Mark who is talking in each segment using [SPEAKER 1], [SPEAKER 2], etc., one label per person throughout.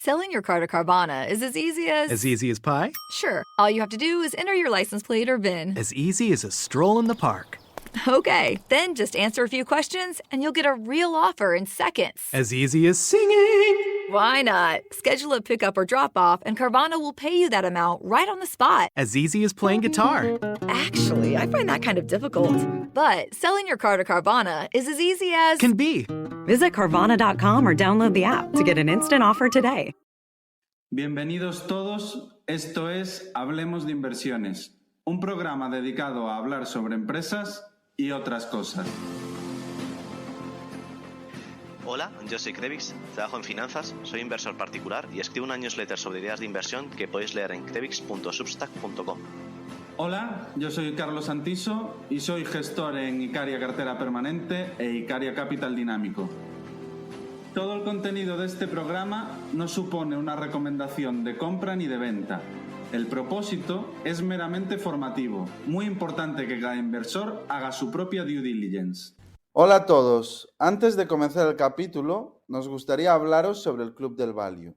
[SPEAKER 1] Selling your car to Carvana is as easy as...
[SPEAKER 2] As easy as pie?
[SPEAKER 1] Sure. All you have to do is enter your license plate or VIN.
[SPEAKER 2] As easy as a stroll in the park.
[SPEAKER 1] Okay, then just answer a few questions and you'll get a real offer in seconds.
[SPEAKER 2] As easy as singing.
[SPEAKER 1] Why not? Schedule a pickup or drop-off and Carvana will pay you that amount right on the spot.
[SPEAKER 2] As easy as playing guitar.
[SPEAKER 1] Actually, I find that kind of difficult. But selling your car to Carvana is as easy as...
[SPEAKER 2] Can be.
[SPEAKER 3] Visit Carvana.com or download the app to get an instant offer today.
[SPEAKER 4] Bienvenidos todos, esto es Hablemos de Inversiones, un programa dedicado a hablar sobre empresas y otras cosas.
[SPEAKER 5] Hola, yo soy Krevix, trabajo en finanzas, soy inversor particular y escribo una newsletter sobre ideas de inversión que podéis leer en krevix.substack.com.
[SPEAKER 4] Hola, yo soy Carlos Santiso y soy gestor en Icaria Cartera Permanente e Icaria Capital Dinámico. Todo el contenido de este programa no supone una recomendación de compra ni de venta. El propósito es meramente formativo. Muy importante que cada inversor haga su propia due diligence.
[SPEAKER 6] Hola a todos. Antes de comenzar el capítulo, nos gustaría hablaros sobre el Club del Value.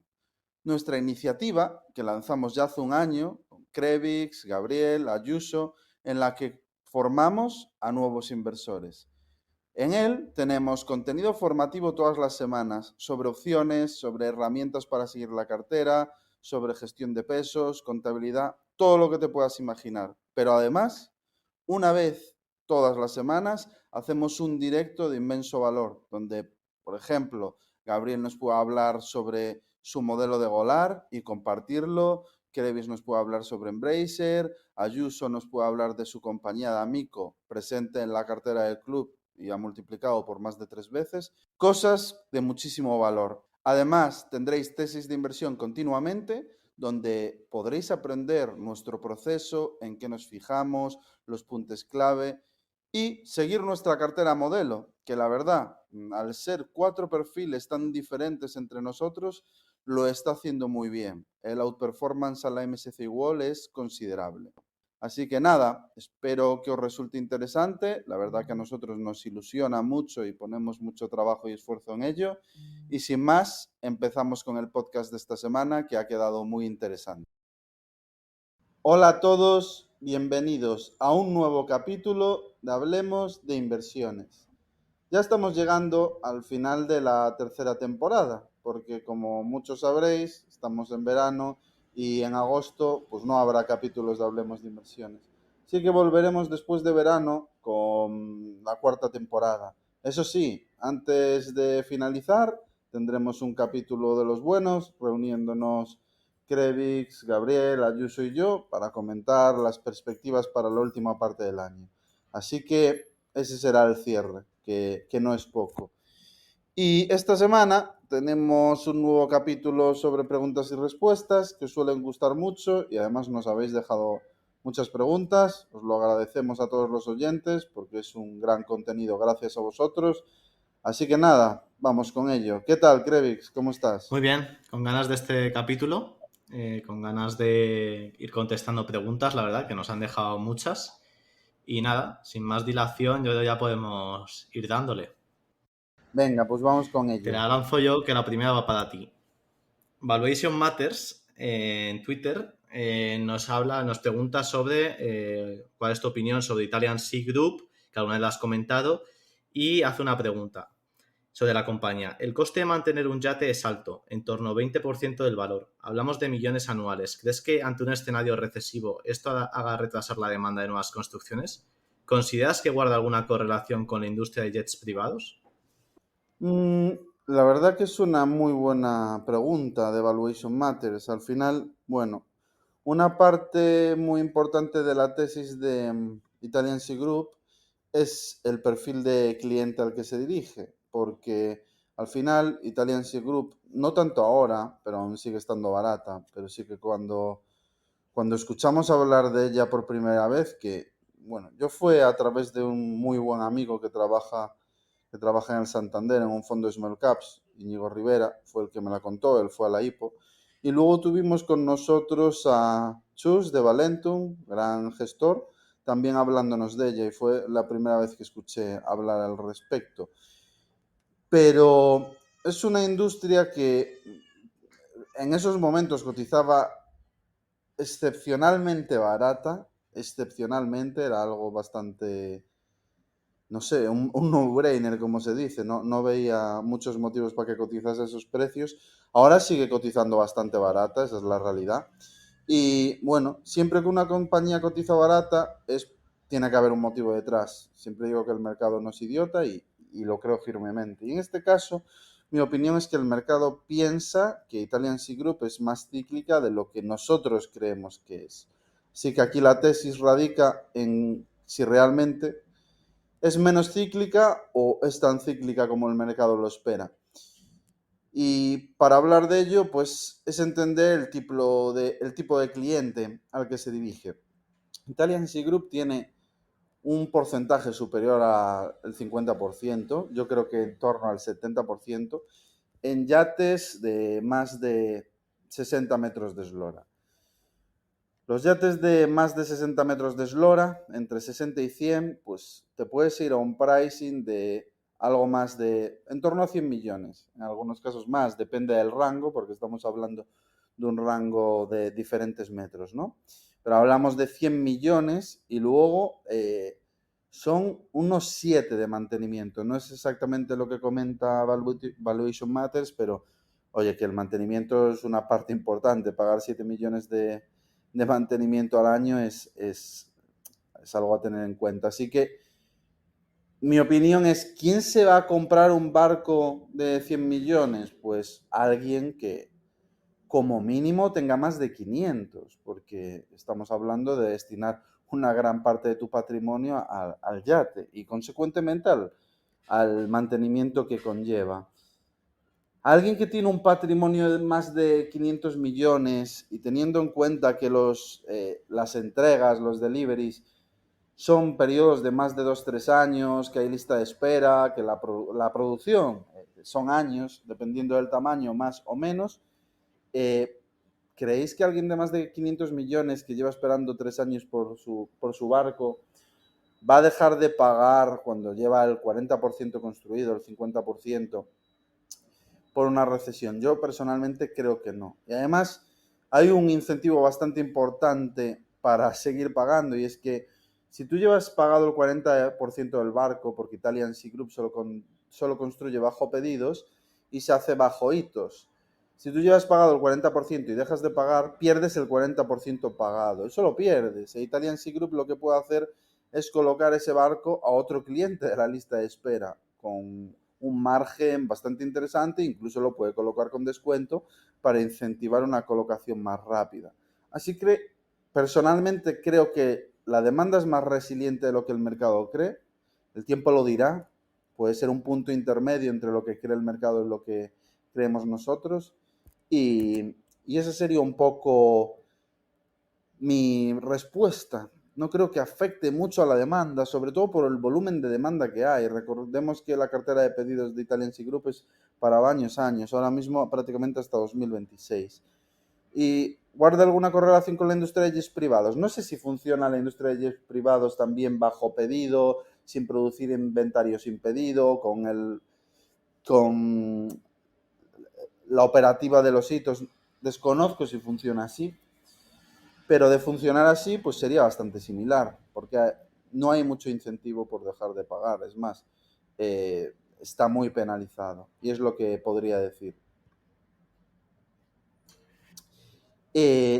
[SPEAKER 6] Nuestra iniciativa, que lanzamos ya hace un año, con Krevix, Gabriel, Ayuso, en la que formamos a nuevos inversores. En él tenemos contenido formativo todas las semanas sobre opciones, sobre herramientas para seguir la cartera, sobre gestión de pesos, contabilidad, todo lo que te puedas imaginar. Pero además, una vez todas las semanas, hacemos un directo de inmenso valor, donde, por ejemplo, Gabriel nos puede hablar sobre su modelo de Golar y compartirlo, Krevix nos puede hablar sobre Embracer, Ayuso nos puede hablar de su compañía de Amico, presente en la cartera del club y ha multiplicado por más de 3 veces, cosas de muchísimo valor. Además, tendréis tesis de inversión continuamente, donde podréis aprender nuestro proceso, en qué nos fijamos, los puntos clave y seguir nuestra cartera modelo, que la verdad, al ser 4 perfiles tan diferentes entre nosotros, lo está haciendo muy bien. El outperformance a la MSCI World es considerable. Así que nada, espero que os resulte interesante. La verdad que a nosotros nos ilusiona mucho y ponemos mucho trabajo y esfuerzo en ello. Y sin más, empezamos con el podcast de esta semana, que ha quedado muy interesante. Hola a todos, bienvenidos a un nuevo capítulo de Hablemos de Inversiones. Ya estamos llegando al final de la tercera temporada, porque como muchos sabréis, estamos en verano y en agosto pues no habrá capítulos de Hablemos de Inversiones. Así que volveremos después de verano con la cuarta temporada. Eso sí, antes de finalizar, tendremos un capítulo de los buenos, reuniéndonos Krevix, Gabriel, Ayuso y yo para comentar las perspectivas para la última parte del año. Así que ese será el cierre, que no es poco. Y esta semana tenemos un nuevo capítulo sobre preguntas y respuestas que os suelen gustar mucho y además nos habéis dejado muchas preguntas. Os lo agradecemos a todos los oyentes porque es un gran contenido gracias a vosotros. Así que nada, vamos con ello. ¿Qué tal, Krevix? ¿Cómo estás?
[SPEAKER 7] Muy bien, con ganas de este capítulo, con ganas de ir contestando preguntas, la verdad, que nos han dejado muchas. Y nada, sin más dilación, yo creo que ya podemos ir dándole.
[SPEAKER 6] Venga, pues vamos con ello.
[SPEAKER 7] Te la lanzo yo, que la primera va para ti. Valuation Matters en Twitter nos pregunta sobre cuál es tu opinión sobre Italian Sea Group, que alguna vez la has comentado, y hace una pregunta sobre la compañía. El coste de mantener un yate es alto, en torno al 20% del valor. Hablamos de millones anuales. ¿Crees que ante un escenario recesivo esto haga retrasar la demanda de nuevas construcciones? ¿Consideras que guarda alguna correlación con la industria de jets privados?
[SPEAKER 6] La verdad que es una muy buena pregunta de Valuation Matters. Al final, bueno, una parte muy importante de la tesis de Italian Sea Group es el perfil de cliente al que se dirige, porque al final Italian Sea Group, no tanto ahora, pero aún sigue estando barata, pero sí que cuando escuchamos hablar de ella por primera vez, que bueno, yo fue a través de un muy buen amigo que trabaja en el Santander en un fondo de Small Caps, Íñigo Rivera, fue el que me la contó, él fue a la IPO. Y luego tuvimos con nosotros a Chus de Valentum, gran gestor, también hablándonos de ella y fue la primera vez que escuché hablar al respecto. Pero es una industria que en esos momentos cotizaba excepcionalmente barata, excepcionalmente, era algo bastante, no sé, un no-brainer, como se dice, no veía muchos motivos para que cotizase esos precios. Ahora sigue cotizando bastante barata, esa es la realidad. Y bueno, siempre que una compañía cotiza barata, tiene que haber un motivo detrás. Siempre digo que el mercado no es idiota y lo creo firmemente. Y en este caso, mi opinión es que el mercado piensa que Italian Sea Group es más cíclica de lo que nosotros creemos que es. Así que aquí la tesis radica en si realmente es menos cíclica o es tan cíclica como el mercado lo espera. Y para hablar de ello, pues es entender el tipo de cliente al que se dirige. Italian Sea Group tiene un porcentaje superior al 50%, yo creo que en torno al 70%, en yates de más de 60 metros de eslora. Los yates de más de 60 metros de eslora, entre 60 y 100, pues te puedes ir a un pricing de algo más de, en torno a 100 millones, en algunos casos más, depende del rango, porque estamos hablando de un rango de diferentes metros, ¿no? Pero hablamos de 100 millones y luego son unos 7 de mantenimiento. No es exactamente lo que comenta Valuation Matters, pero oye, que el mantenimiento es una parte importante. Pagar 7 millones de mantenimiento al año es algo a tener en cuenta. Así que mi opinión es, ¿quién se va a comprar un barco de 100 millones? Pues alguien que como mínimo tenga más de 500, porque estamos hablando de destinar una gran parte de tu patrimonio al yate y consecuentemente al mantenimiento que conlleva. Alguien que tiene un patrimonio de más de 500 millones y teniendo en cuenta que las entregas, los deliveries, son periodos de más de 2-3 años, que hay lista de espera, que la producción son años, dependiendo del tamaño, más o menos, ¿creéis que alguien de más de 500 millones que lleva esperando 3 años por su barco va a dejar de pagar cuando lleva el 40% construido, el 50%? Por una recesión? Yo personalmente creo que no. Y además hay un incentivo bastante importante para seguir pagando, y es que si tú llevas pagado el 40% del barco, porque Italian Sea Group solo construye bajo pedidos y se hace bajo hitos. Si tú llevas pagado el 40% y dejas de pagar, pierdes el 40% pagado. Eso lo pierdes. E Italian Sea Group lo que puede hacer es colocar ese barco a otro cliente de la lista de espera con un margen bastante interesante, incluso lo puede colocar con descuento para incentivar una colocación más rápida. Así que personalmente creo que la demanda es más resiliente de lo que el mercado cree. El tiempo lo dirá. Puede ser un punto intermedio entre lo que cree el mercado y lo que creemos nosotros. Y esa sería un poco mi respuesta. No creo que afecte mucho a la demanda, sobre todo por el volumen de demanda que hay. Recordemos que la cartera de pedidos de Italian Sea Group es para varios años, ahora mismo prácticamente hasta 2026. Y guarda alguna correlación con la industria de jets privados. No sé si funciona la industria de jets privados también bajo pedido, sin producir inventario sin pedido, con la operativa de los hitos. Desconozco si funciona así. Pero de funcionar así, pues sería bastante similar, porque no hay mucho incentivo por dejar de pagar. Es más, está muy penalizado. Y es lo que podría decir.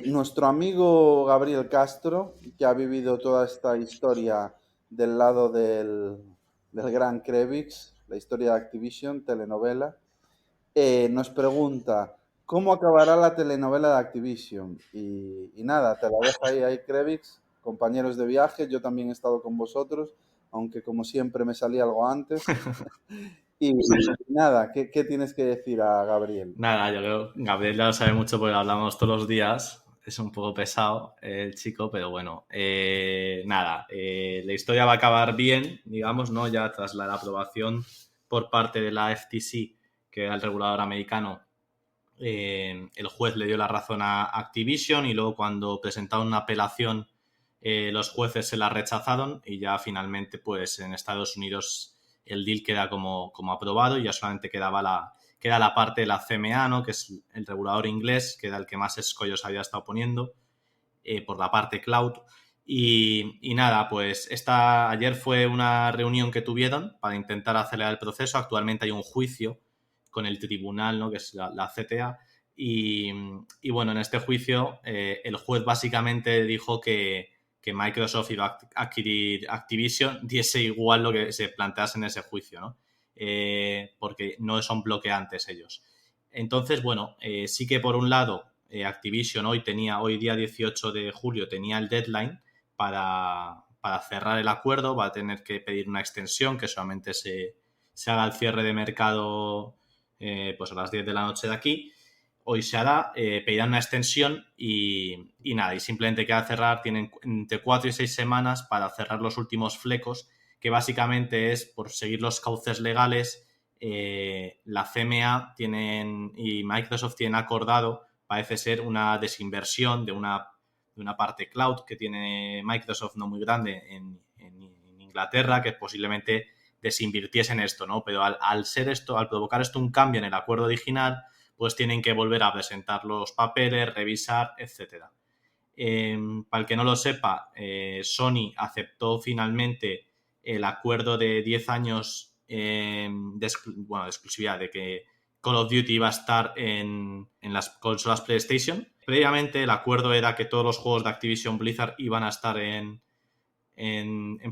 [SPEAKER 6] Nuestro amigo Gabriel Castro, que ha vivido toda esta historia del lado del gran Krevix, la historia de Activision, telenovela, nos pregunta: ¿cómo acabará la telenovela de Activision? Y nada, te la dejo ahí, Krevix, compañeros de viaje. Yo también he estado con vosotros, aunque como siempre me salí algo antes. Y nada, ¿qué tienes que decir a Gabriel?
[SPEAKER 7] Nada, yo creo que Gabriel ya lo sabe mucho porque hablamos todos los días. Es un poco pesado el chico, pero bueno, nada, la historia va a acabar bien, digamos, ¿no? Ya tras la aprobación por parte de la FTC, que era el regulador americano, el juez le dio la razón a Activision y luego cuando presentaron una apelación los jueces se la rechazaron y ya finalmente pues en Estados Unidos el deal queda como aprobado y ya solamente quedaba que era la parte de la CMA, ¿no? Que es el regulador inglés, que era el que más escollos había estado poniendo por la parte cloud. Y nada, pues ayer fue una reunión que tuvieron para intentar acelerar el proceso. Actualmente hay un juicio con el tribunal, ¿no? Que es la CTA. Y bueno, en este juicio el juez básicamente dijo que Microsoft iba a adquirir Activision, diese igual lo que se plantease en ese juicio, ¿no? Porque no son bloqueantes ellos. Entonces, bueno, sí que por un lado Activision hoy día 18 de julio tenía el deadline para cerrar el acuerdo, va a tener que pedir una extensión que solamente se haga el cierre de mercado pues a las 10 de la noche de aquí. Hoy se hará, pedirán una extensión y nada, y simplemente queda cerrar, tienen entre 4 y 6 semanas para cerrar los últimos flecos, que básicamente es por seguir los cauces legales. La CMA y Microsoft tienen acordado, parece ser, una desinversión de una parte cloud que tiene Microsoft, no muy grande, en Inglaterra, que posiblemente desinvirtiese en esto, ¿no? Pero al provocar esto un cambio en el acuerdo original, pues tienen que volver a presentar los papeles, revisar, etcétera. Para el que no lo sepa, Sony aceptó finalmente el acuerdo de 10 años de exclusividad, de que Call of Duty iba a estar en las consolas PlayStation. Previamente el acuerdo era que todos los juegos de Activision Blizzard iban a estar en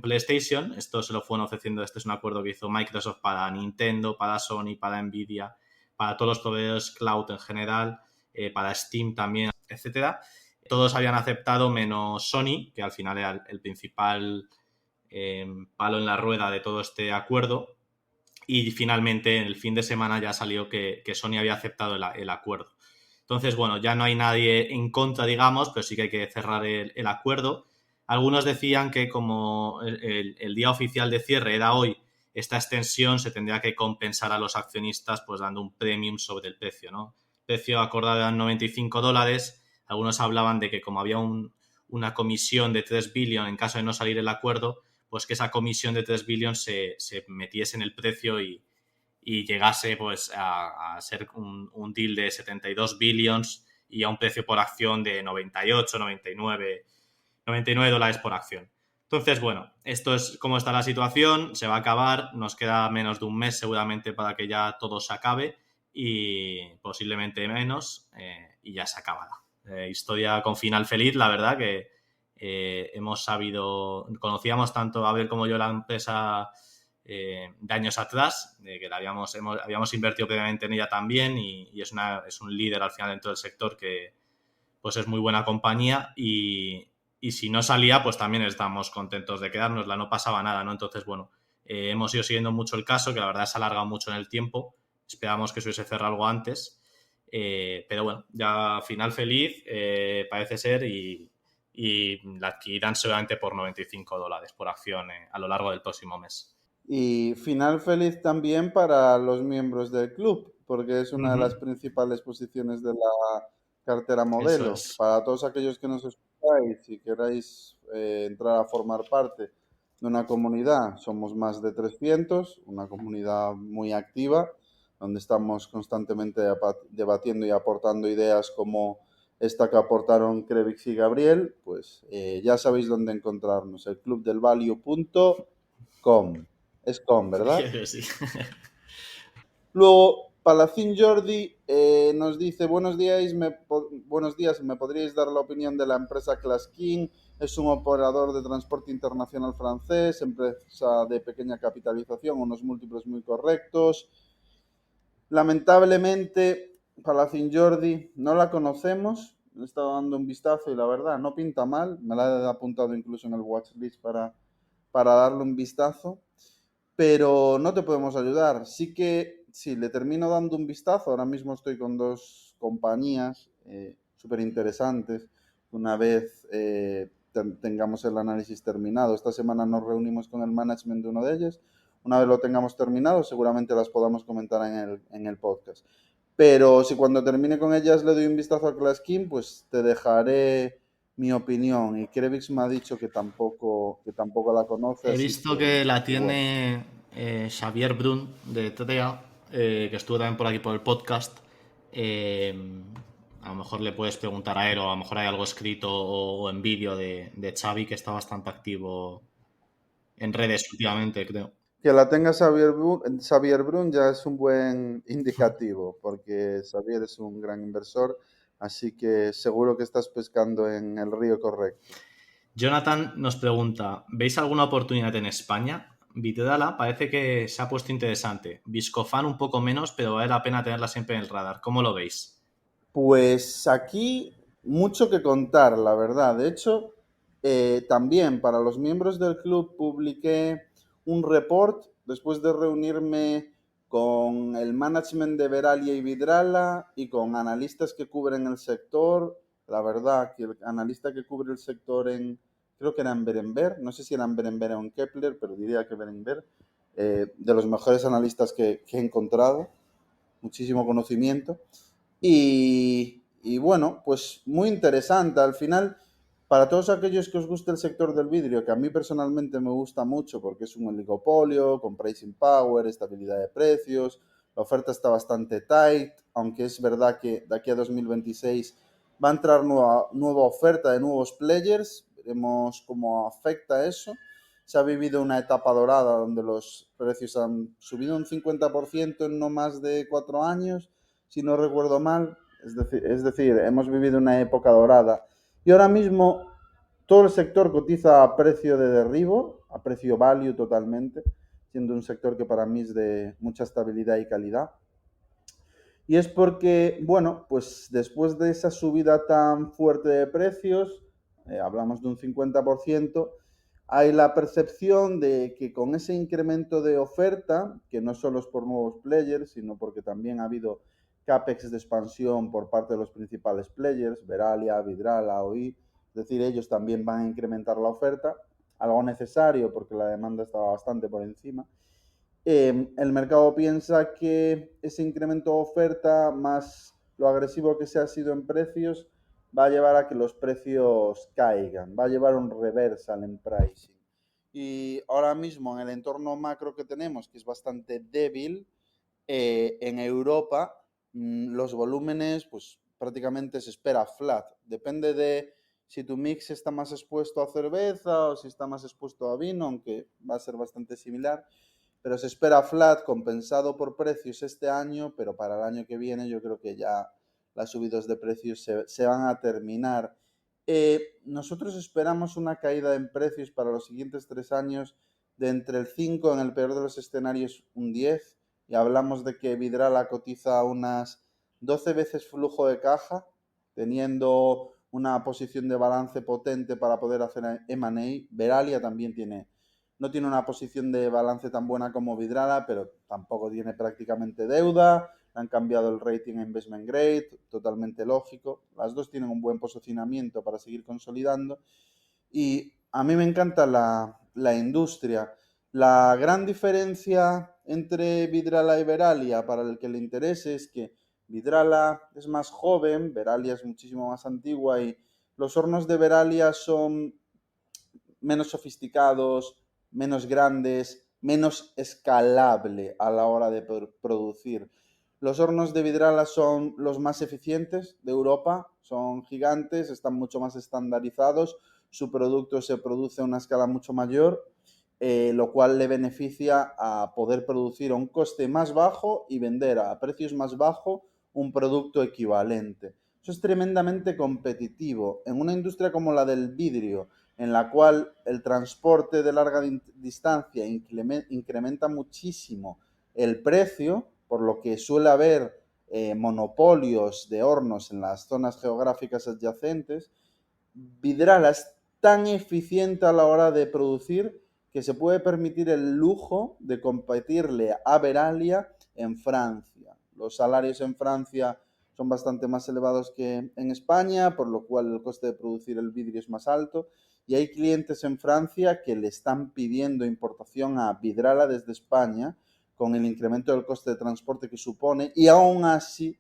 [SPEAKER 7] PlayStation. Esto se lo fueron ofreciendo, este es un acuerdo que hizo Microsoft para Nintendo, para Sony, para Nvidia, para todos los proveedores cloud en general, para Steam también, etcétera. Todos habían aceptado menos Sony, que al final era el principal palo en la rueda de todo este acuerdo. Y finalmente, en el fin de semana ya salió que Sony había aceptado el acuerdo. Entonces, bueno, ya no hay nadie en contra, digamos, pero sí que hay que cerrar el acuerdo. Algunos decían que como el día oficial de cierre era hoy, esta extensión se tendría que compensar a los accionistas pues dando un premium sobre el precio, ¿no? El precio acordado eran $95. Algunos hablaban de que como había una comisión de 3 billion en caso de no salir el acuerdo, pues que esa comisión de 3 billion se metiese en el precio y llegase pues a ser un deal de 72 billions y a un precio por acción de 98, 99 $99 por acción. Entonces, bueno, esto es cómo está la situación, se va a acabar, nos queda menos de un mes seguramente para que ya todo se acabe y posiblemente menos y ya se acabará. Historia con final feliz, la verdad que conocíamos tanto Abel como yo la empresa de años atrás, de que habíamos invertido previamente en ella también y es un líder al final dentro del sector que pues es muy buena compañía y si no salía, pues también estamos contentos de quedárnosla, no pasaba nada, ¿no? Entonces, bueno, hemos ido siguiendo mucho el caso, que la verdad se ha alargado mucho en el tiempo. Esperábamos que se hubiese cerrado algo antes. Pero bueno, ya final feliz, parece ser, y la adquirirán seguramente por $95 por acción a lo largo del próximo mes.
[SPEAKER 6] Y final feliz también para los miembros del club, porque es una de las principales posiciones de la cartera modelo.
[SPEAKER 7] Eso es.
[SPEAKER 6] Para todos aquellos que nos escucháis y queráis entrar a formar parte de una comunidad, somos más de 300, una comunidad muy activa, donde estamos constantemente debatiendo y aportando ideas como esta que aportaron Krevix y Gabriel. Pues ya sabéis dónde encontrarnos, el clubdelvalue.com. Es com, ¿verdad?
[SPEAKER 7] Sí.
[SPEAKER 6] Luego, Palacín Jordi nos dice: buenos días, ¿me podríais dar la opinión de la empresa Claskin? Es un operador de transporte internacional francés, empresa de pequeña capitalización, unos múltiplos muy correctos. Lamentablemente, Palacín Jordi no la conocemos, he estado dando un vistazo y la verdad no pinta mal, me la he apuntado incluso en el watchlist para darle un vistazo. Pero no te podemos ayudar. Sí que le termino dando un vistazo. Ahora mismo estoy con 2 compañías súper interesantes. Una vez tengamos el análisis terminado, esta semana nos reunimos con el management de uno de ellos. Una vez lo tengamos terminado, seguramente las podamos comentar en el podcast. Pero si cuando termine con ellas le doy un vistazo a Claskin, pues te dejaré mi opinión. Y Krevix me ha dicho que tampoco la conoce.
[SPEAKER 7] He visto que la tiene Xavier Brun de TDA, que estuvo también por aquí por el podcast. A lo mejor le puedes preguntar a él, o a lo mejor hay algo escrito o en vídeo de Xavi, que está bastante activo en redes últimamente, creo.
[SPEAKER 6] Que la tenga Xavier Brun ya es un buen indicativo, porque Xavier es un gran inversor, así que seguro que estás pescando en el río correcto.
[SPEAKER 7] Jonathan nos pregunta, ¿veis alguna oportunidad en España? Vidrala parece que se ha puesto interesante. Viscofan un poco menos, pero vale la pena tenerla siempre en el radar. ¿Cómo lo veis?
[SPEAKER 6] Pues aquí mucho que contar, la verdad. De hecho, también para los miembros del club publiqué un report después de reunirme con el management de Veralia y Vidrala y con analistas que cubren el sector. La verdad que el analista que cubre el sector creo que era en Berenberg, no sé si era en Berenberg o en Kepler, pero diría que Berenberg, de los mejores analistas que he encontrado, muchísimo conocimiento. Y bueno, pues muy interesante. Al final, para todos aquellos que os guste el sector del vidrio, que a mí personalmente me gusta mucho porque es un oligopolio, con pricing power, estabilidad de precios, la oferta está bastante tight, aunque es verdad que de aquí a 2026 va a entrar nueva oferta de nuevos players, veremos cómo afecta eso. Se ha vivido una etapa dorada donde los precios han subido un 50% en no más de 4 años, si no recuerdo mal. Es decir, hemos vivido una época dorada. Y ahora mismo todo el sector cotiza a precio de derribo, a precio value totalmente, siendo un sector que para mí es de mucha estabilidad y calidad. Y es porque, bueno, pues después de esa subida tan fuerte de precios, hablamos de un 50%, hay la percepción de que con ese incremento de oferta, que no solo es por nuevos players, sino porque también ha habido CAPEX de expansión por parte de los principales players, Veralia, Vidrala, OI, es decir, ellos también van a incrementar la oferta, algo necesario porque la demanda estaba bastante por encima. El mercado piensa que ese incremento de oferta más lo agresivo que se ha sido en precios va a llevar a que los precios caigan, va a llevar un reversal en pricing. Y ahora mismo en el entorno macro que tenemos, que es bastante débil, en Europa los volúmenes pues prácticamente se espera flat. Depende de si tu mix está más expuesto a cerveza o si está más expuesto a vino, aunque va a ser bastante similar. Pero se espera flat, compensado por precios este año, pero para el año que viene yo creo que ya las subidas de precios se van a terminar. Nosotros esperamos una caída en precios para los siguientes 3 años de entre el 5, en el peor de los escenarios, un 10, y hablamos de que Vidrala cotiza unas 12 veces flujo de caja, teniendo una posición de balance potente para poder hacer M&A. Veralia también no tiene una posición de balance tan buena como Vidrala, pero tampoco tiene prácticamente deuda. Han cambiado el rating a Investment Grade, totalmente lógico. Las dos tienen un buen posicionamiento para seguir consolidando. Y a mí me encanta la industria. La gran diferencia entre Vidrala y Veralia, para el que le interese, es que Vidrala es más joven, Veralia es muchísimo más antigua y los hornos de Veralia son menos sofisticados, menos grandes, menos escalable a la hora de producir. Los hornos de Vidrala son los más eficientes de Europa, son gigantes, están mucho más estandarizados, su producto se produce a una escala mucho mayor, lo cual le beneficia a poder producir a un coste más bajo y vender a precios más bajos un producto equivalente. Eso es tremendamente competitivo. En una industria como la del vidrio, en la cual el transporte de larga distancia incrementa muchísimo el precio, por lo que suele haber monopolios de hornos en las zonas geográficas adyacentes, Vidrala es tan eficiente a la hora de producir que se puede permitir el lujo de competirle a Veralia en Francia. Los salarios en Francia son bastante más elevados que en España, por lo cual el coste de producir el vidrio es más alto. Y hay clientes en Francia que le están pidiendo importación a Vidrala desde España con el incremento del coste de transporte que supone, y aún así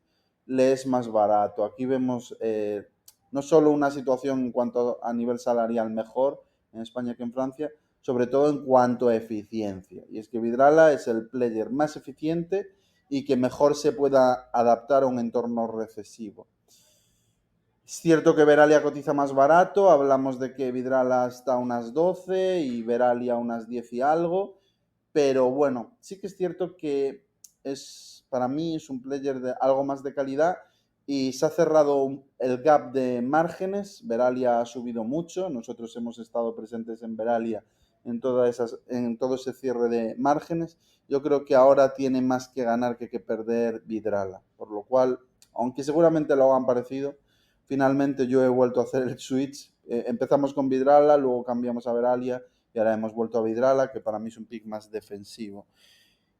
[SPEAKER 6] le es más barato. Aquí vemos no solo una situación en cuanto a nivel salarial mejor en España que en Francia, sobre todo en cuanto a eficiencia. Y es que Vidrala es el player más eficiente y que mejor se pueda adaptar a un entorno recesivo. Es cierto que Verallia cotiza más barato, hablamos de que Vidrala está a unas 12 y Verallia a unas 10 y algo, pero bueno, sí que es cierto que para mí es un player de algo más de calidad y se ha cerrado el gap de márgenes. Verallia ha subido mucho, nosotros hemos estado presentes en Verallia en todo ese cierre de márgenes. Yo creo que ahora tiene más que ganar que perder Vidrala, por lo cual, aunque seguramente lo hagan parecido, finalmente yo he vuelto a hacer el switch. Empezamos con Vidrala, luego cambiamos a Verallia y ahora hemos vuelto a Vidrala, que para mí es un pick más defensivo.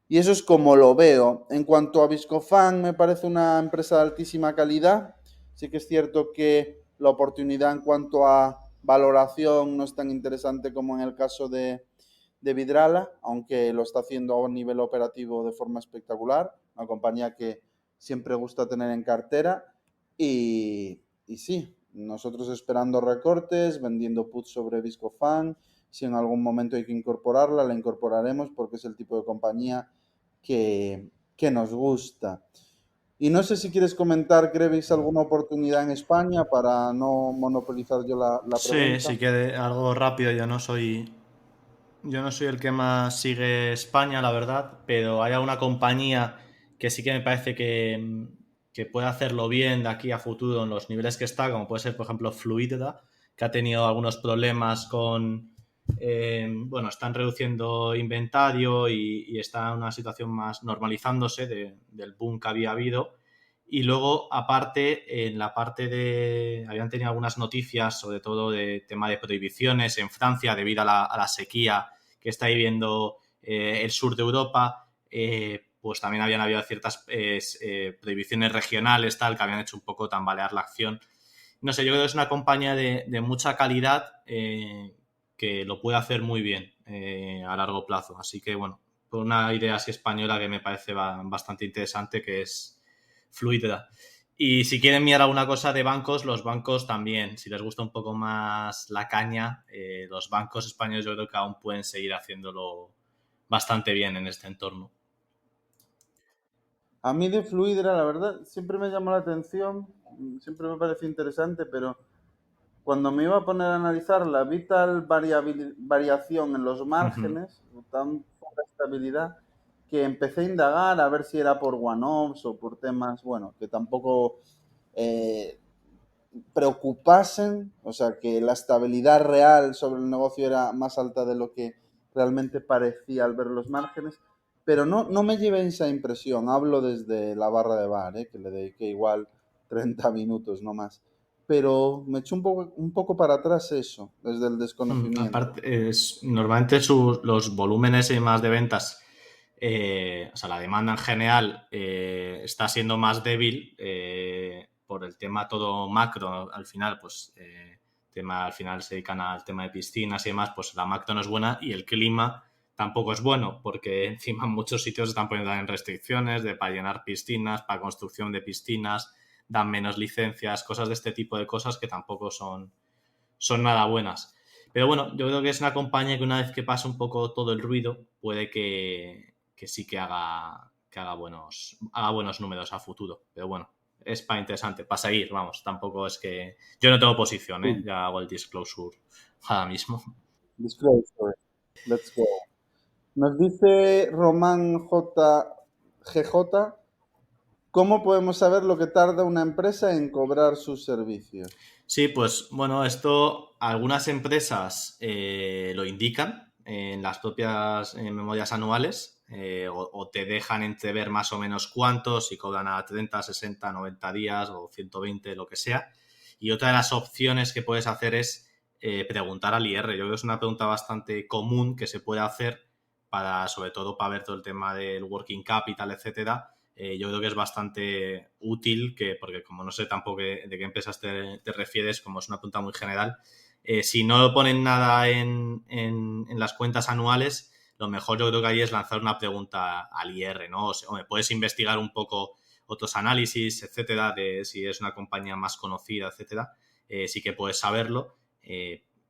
[SPEAKER 6] Y eso es como lo veo. En cuanto a Viscofan, me parece una empresa de altísima calidad. Sí que es cierto que la oportunidad en cuanto a valoración no es tan interesante como en el caso de Vidrala, aunque lo está haciendo a nivel operativo de forma espectacular. Una compañía que siempre gusta tener en cartera. Y sí, nosotros esperando recortes, vendiendo puts sobre Viscofan. Si en algún momento hay que incorporarla, la incorporaremos porque es el tipo de compañía que nos gusta. Y no sé si quieres comentar, Krevix, alguna oportunidad en España para no monopolizar yo la pregunta.
[SPEAKER 7] Sí, que algo rápido. Yo no soy el que más sigue España, la verdad, pero hay alguna compañía que sí que me parece que puede hacerlo bien de aquí a futuro en los niveles que está, como puede ser, por ejemplo, Fluidra, que ha tenido algunos problemas con... están reduciendo inventario y está en una situación más normalizándose del boom que había habido. Y luego, aparte, en la parte habían tenido algunas noticias, sobre todo de tema de prohibiciones en Francia debido a la sequía que está viviendo el sur de Europa. Pues también habían habido ciertas prohibiciones regionales, tal, que habían hecho un poco tambalear la acción. No sé, yo creo que es una compañía de mucha calidad que lo puede hacer muy bien a largo plazo. Así que, bueno, por una idea así española que me parece bastante interesante, que es Fluidra. Y si quieren mirar alguna cosa de bancos, los bancos también, si les gusta un poco más la caña, los bancos españoles yo creo que aún pueden seguir haciéndolo bastante bien en este entorno.
[SPEAKER 6] A mí de Fluidra, la verdad, siempre me llamó la atención, siempre me pareció interesante, pero cuando me iba a poner a analizar la vital variación en los márgenes, tan poca estabilidad, que empecé a indagar a ver si era por one-offs o por temas, bueno, que tampoco preocupasen, o sea, que la estabilidad real sobre el negocio era más alta de lo que realmente parecía al ver los márgenes, pero no me llevé esa impresión. Hablo desde la barra de bar, que le dediqué igual 30 minutos, no más. Pero me echó un poco para atrás eso, desde el desconocimiento.
[SPEAKER 7] Aparte, normalmente los volúmenes y más de ventas, o sea, la demanda en general está siendo más débil por el tema todo macro. Al final, pues al final se dedican al tema de piscinas y demás, pues la macro no es buena y el clima tampoco es bueno, porque encima en muchos sitios están poniendo en restricciones para llenar piscinas, para construcción de piscinas, dan menos licencias, cosas de este tipo de cosas que tampoco son nada buenas. Pero bueno, yo creo que es una compañía que una vez que pasa un poco todo el ruido, puede que sí que haga buenos números a futuro. Pero bueno, es para interesante, para seguir, vamos. Tampoco es que... Yo no tengo posición, ya hago el disclosure ahora mismo.
[SPEAKER 6] Disclosure. Let's go. Nos dice Román GJ, ¿cómo podemos saber lo que tarda una empresa en cobrar sus servicios?
[SPEAKER 7] Sí, pues bueno, esto algunas empresas lo indican en las propias memorias anuales o te dejan entrever más o menos cuántos, si cobran a 30, 60, 90 días o 120, lo que sea. Y otra de las opciones que puedes hacer es preguntar al IR. Yo creo que es una pregunta bastante común que se puede hacer sobre todo para ver todo el tema del working capital, etcétera. Yo creo que es bastante útil, porque como no sé tampoco de qué empresas te refieres, como es una pregunta muy general, si no ponen nada en las cuentas anuales, lo mejor yo creo que ahí es lanzar una pregunta al IR, ¿no? O sea, puedes investigar un poco otros análisis, etcétera, de si es una compañía más conocida, etcétera, sí que puedes saberlo,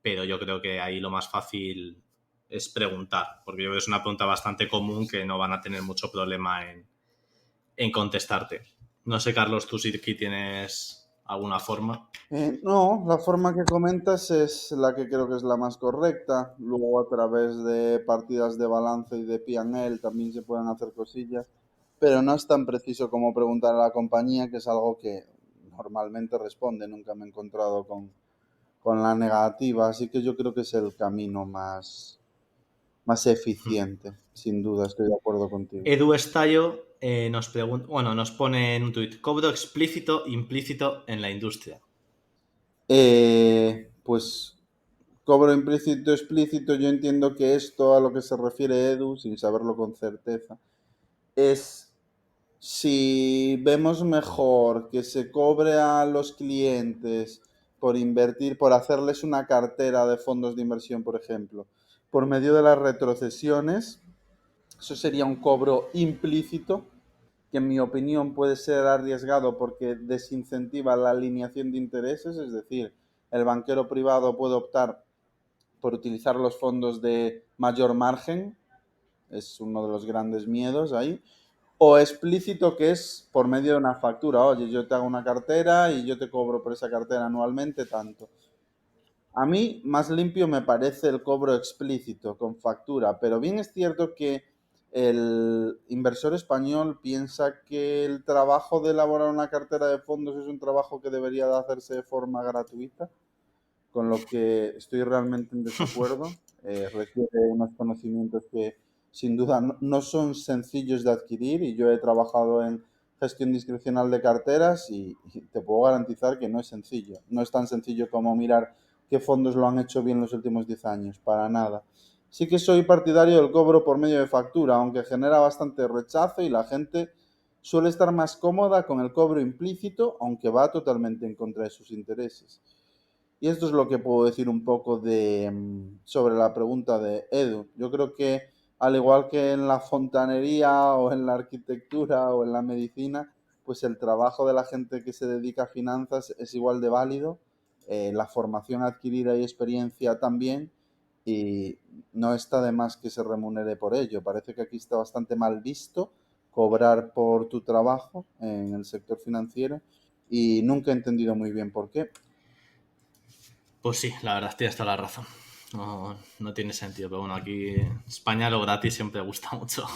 [SPEAKER 7] pero yo creo que ahí lo más fácil es preguntar, porque yo creo que es una pregunta bastante común que no van a tener mucho problema en contestarte. No sé, Carlos, tú si aquí tienes alguna forma.
[SPEAKER 6] No, la forma que comentas es la que creo que es la más correcta. Luego a través de partidas de balance y de P&L también se pueden hacer cosillas, pero no es tan preciso como preguntar a la compañía, que es algo que normalmente responde. Nunca me he encontrado con la negativa, así que yo creo que es el camino más eficiente, sin duda, estoy de acuerdo contigo.
[SPEAKER 7] Edu Estallo nos pregunta, bueno, nos pone en un tuit, cobro explícito, implícito en la industria.
[SPEAKER 6] Pues cobro implícito, explícito, yo entiendo que esto a lo que se refiere Edu, sin saberlo con certeza, es si vemos mejor que se cobre a los clientes por invertir, por hacerles una cartera de fondos de inversión, por ejemplo, por medio de las retrocesiones, eso sería un cobro implícito, que en mi opinión puede ser arriesgado porque desincentiva la alineación de intereses, es decir, el banquero privado puede optar por utilizar los fondos de mayor margen, es uno de los grandes miedos ahí, o explícito, que es por medio de una factura. Oye, yo te hago una cartera y yo te cobro por esa cartera anualmente tanto. A mí más limpio me parece el cobro explícito con factura, pero bien es cierto que el inversor español piensa que el trabajo de elaborar una cartera de fondos es un trabajo que debería de hacerse de forma gratuita, con lo que estoy realmente en desacuerdo. Requiere unos conocimientos que sin duda no son sencillos de adquirir, y yo he trabajado en gestión discrecional de carteras y te puedo garantizar que no es sencillo. No es tan sencillo como mirar qué fondos lo han hecho bien los últimos 10 años, para nada. Sí que soy partidario del cobro por medio de factura, aunque genera bastante rechazo y la gente suele estar más cómoda con el cobro implícito, aunque va totalmente en contra de sus intereses. Y esto es lo que puedo decir un poco sobre la pregunta de Edu. Yo creo que al igual que en la fontanería o en la arquitectura o en la medicina, pues el trabajo de la gente que se dedica a finanzas es igual de válido, la formación adquirida y experiencia también, y no está de más que se remunere por ello. Parece que aquí está bastante mal visto cobrar por tu trabajo en el sector financiero y nunca he entendido muy bien por qué.
[SPEAKER 7] Pues sí, la verdad, tienes toda la razón. No tiene sentido, pero bueno, aquí en España lo gratis siempre gusta mucho.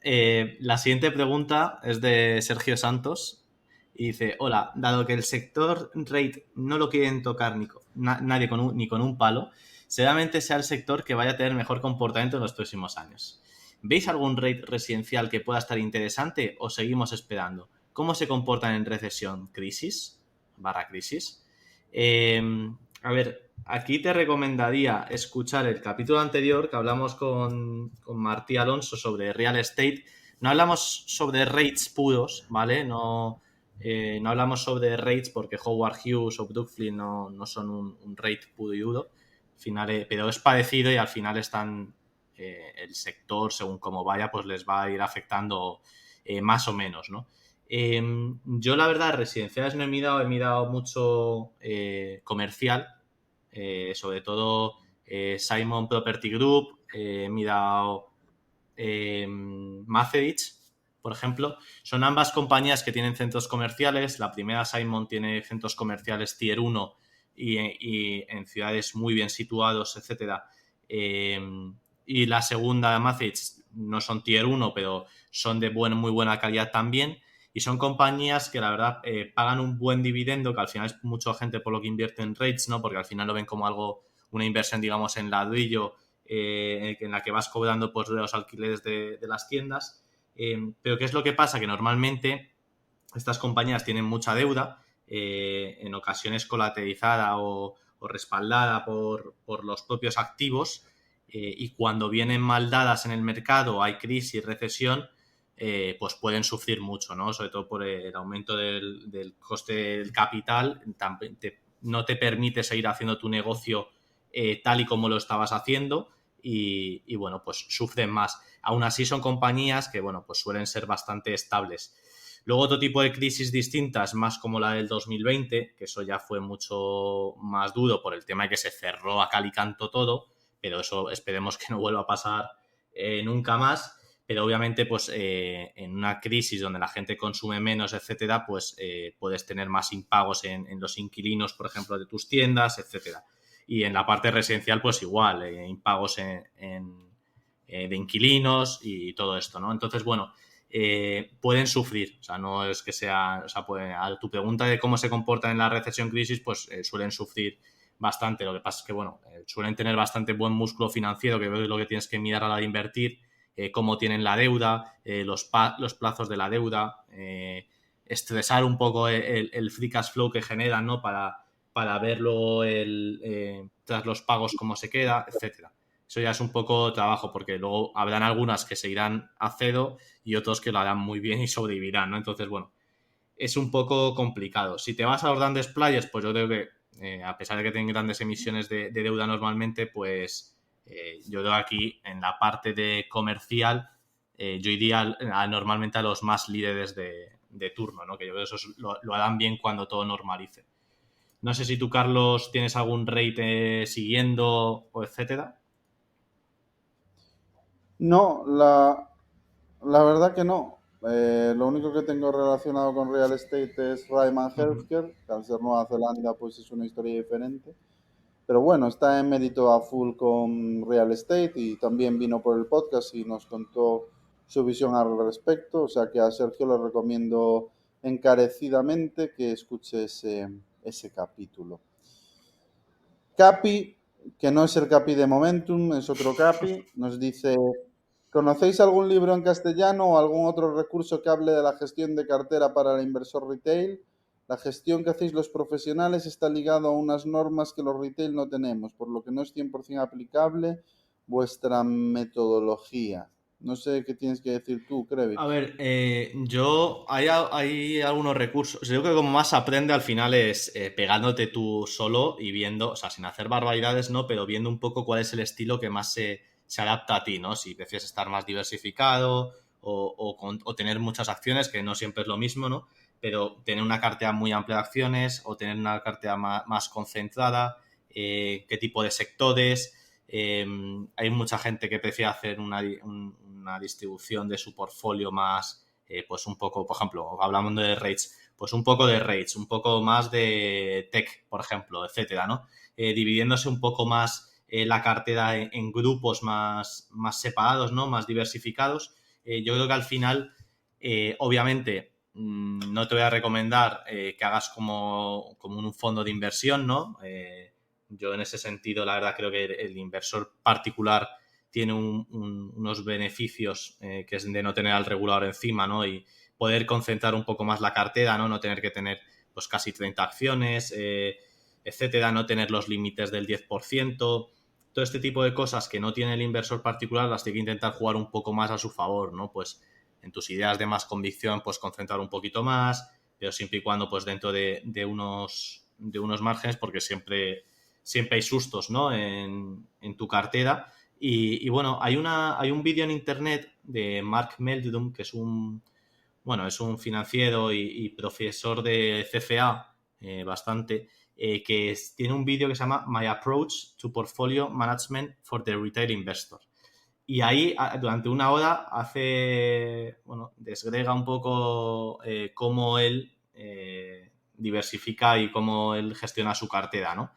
[SPEAKER 7] La siguiente pregunta es de Sergio Santos y dice, hola, dado que el sector rate no lo quieren tocar nadie ni con un palo, seguramente sea el sector que vaya a tener mejor comportamiento en los próximos años. ¿Veis algún rate residencial que pueda estar interesante o seguimos esperando? ¿Cómo se comportan en recesión? ¿Crisis? ¿Crisis? A ver, aquí te recomendaría escuchar el capítulo anterior que hablamos con Martí Alonso sobre real estate. No hablamos sobre rates puros, ¿vale? No hablamos sobre rates porque Howard Hughes o Brookfield no son un rate puro y duro. Al final, pero es parecido y al final están el sector, según cómo vaya, pues les va a ir afectando más o menos, ¿no? Yo la verdad residenciales no he mirado mucho comercial, sobre todo Simon Property Group, he mirado Macerich, por ejemplo. Son ambas compañías que tienen centros comerciales. La primera, Simon, tiene centros comerciales tier 1 y en ciudades muy bien situados, etcétera. Y la segunda, Macerich, no son tier 1, pero son de muy buena calidad también. Y son compañías que la verdad pagan un buen dividendo, que al final es mucha gente por lo que invierte en REITs, ¿no? Porque al final lo ven como una inversión, digamos, en ladrillo, en la que vas cobrando pues, de los alquileres de las tiendas. Pero ¿qué es lo que pasa? Que normalmente estas compañías tienen mucha deuda, en ocasiones colateralizada o respaldada por los propios activos, y cuando vienen mal dadas en el mercado, hay crisis, recesión, pues pueden sufrir mucho, ¿no? Sobre todo por el aumento del coste del capital, no te permite seguir haciendo tu negocio tal y como lo estabas haciendo y bueno, pues sufren más. Aún así son compañías que, bueno, pues suelen ser bastante estables. Luego otro tipo de crisis distintas, más como la del 2020, que eso ya fue mucho más duro por el tema de que se cerró a cal y canto todo, pero eso esperemos que no vuelva a pasar nunca más. pero obviamente pues en una crisis donde la gente consume menos, etcétera, pues puedes tener más impagos en los inquilinos, por ejemplo, de tus tiendas, etcétera. Y en la parte residencial pues igual, impagos de inquilinos y todo esto, ¿no? Entonces, bueno, pueden sufrir, o sea, no es que sea, o sea, a tu pregunta de cómo se comportan en la recesión crisis, pues suelen sufrir bastante. Lo que pasa es que, bueno, suelen tener bastante buen músculo financiero, que es lo que tienes que mirar a la hora de invertir, cómo tienen la deuda, los plazos de la deuda, estresar un poco el free cash flow que generan, ¿no? Para verlo tras los pagos cómo se queda, etcétera. Eso ya es un poco trabajo, porque luego habrán algunas que se irán a cero y otros que lo harán muy bien y sobrevivirán, ¿no? Entonces, bueno, es un poco complicado. Si te vas a los grandes players, pues yo creo que a pesar de que tienen grandes emisiones de deuda normalmente, pues yo creo que aquí en la parte de comercial yo iría normalmente a los más líderes de turno, ¿no? Que yo creo que eso lo harán bien cuando todo normalice. No sé si tú, Carlos, tienes algún rate siguiendo o etcétera.
[SPEAKER 6] No, la verdad que no. Lo único que tengo relacionado con real estate es Ryman Healthcare, que al ser Nueva Zelanda pues es una historia diferente. Pero bueno, está en mérito a full con real estate y también vino por el podcast y nos contó su visión al respecto. O sea que a Sergio le recomiendo encarecidamente que escuche ese capítulo. Capi, que no es el Capi de Momentum, es otro Capi, nos dice: ¿conocéis algún libro en castellano o algún otro recurso que hable de la gestión de cartera para el inversor retail? La gestión que hacéis los profesionales está ligada a unas normas que los retail no tenemos, por lo que no es 100% aplicable vuestra metodología. No sé qué tienes que decir tú, Krevi.
[SPEAKER 7] A ver, hay algunos recursos. Yo creo que como más aprende al final es pegándote tú solo y viendo, o sea, sin hacer barbaridades, ¿no? Pero viendo un poco cuál es el estilo que más se adapta a ti, ¿no? Si prefieres estar más diversificado o tener muchas acciones, que no siempre es lo mismo, ¿no? Pero tener una cartera muy amplia de acciones o tener una cartera más concentrada, qué tipo de sectores. Hay mucha gente que prefiere hacer una distribución de su portfolio más, pues un poco, por ejemplo, hablando de rates, pues un poco de rates, un poco más de tech, por ejemplo, etcétera, ¿no? Dividiéndose un poco más la cartera en grupos más separados, ¿no? Más diversificados. Yo creo que al final, obviamente, no te voy a recomendar que hagas como un fondo de inversión, ¿no? Yo en ese sentido, la verdad, creo que el inversor particular tiene unos beneficios que es de no tener al regulador encima, ¿no? Y poder concentrar un poco más la cartera, ¿no? No tener que tener pues casi 30 acciones, etcétera, no tener los límites del 10%. Todo este tipo de cosas que no tiene el inversor particular las tiene que intentar jugar un poco más a su favor, ¿no? Pues en tus ideas de más convicción, pues concentrar un poquito más, pero siempre y cuando pues dentro de unos márgenes, porque siempre hay sustos, ¿no? En tu cartera. Y bueno, hay un vídeo en internet de Mark Meldrum, que es un financiero y profesor de CFA bastante, que tiene un vídeo que se llama My Approach to Portfolio Management for the Retail Investor. Y ahí, durante una hora, desgrega un poco cómo él diversifica y cómo él gestiona su cartera, ¿no?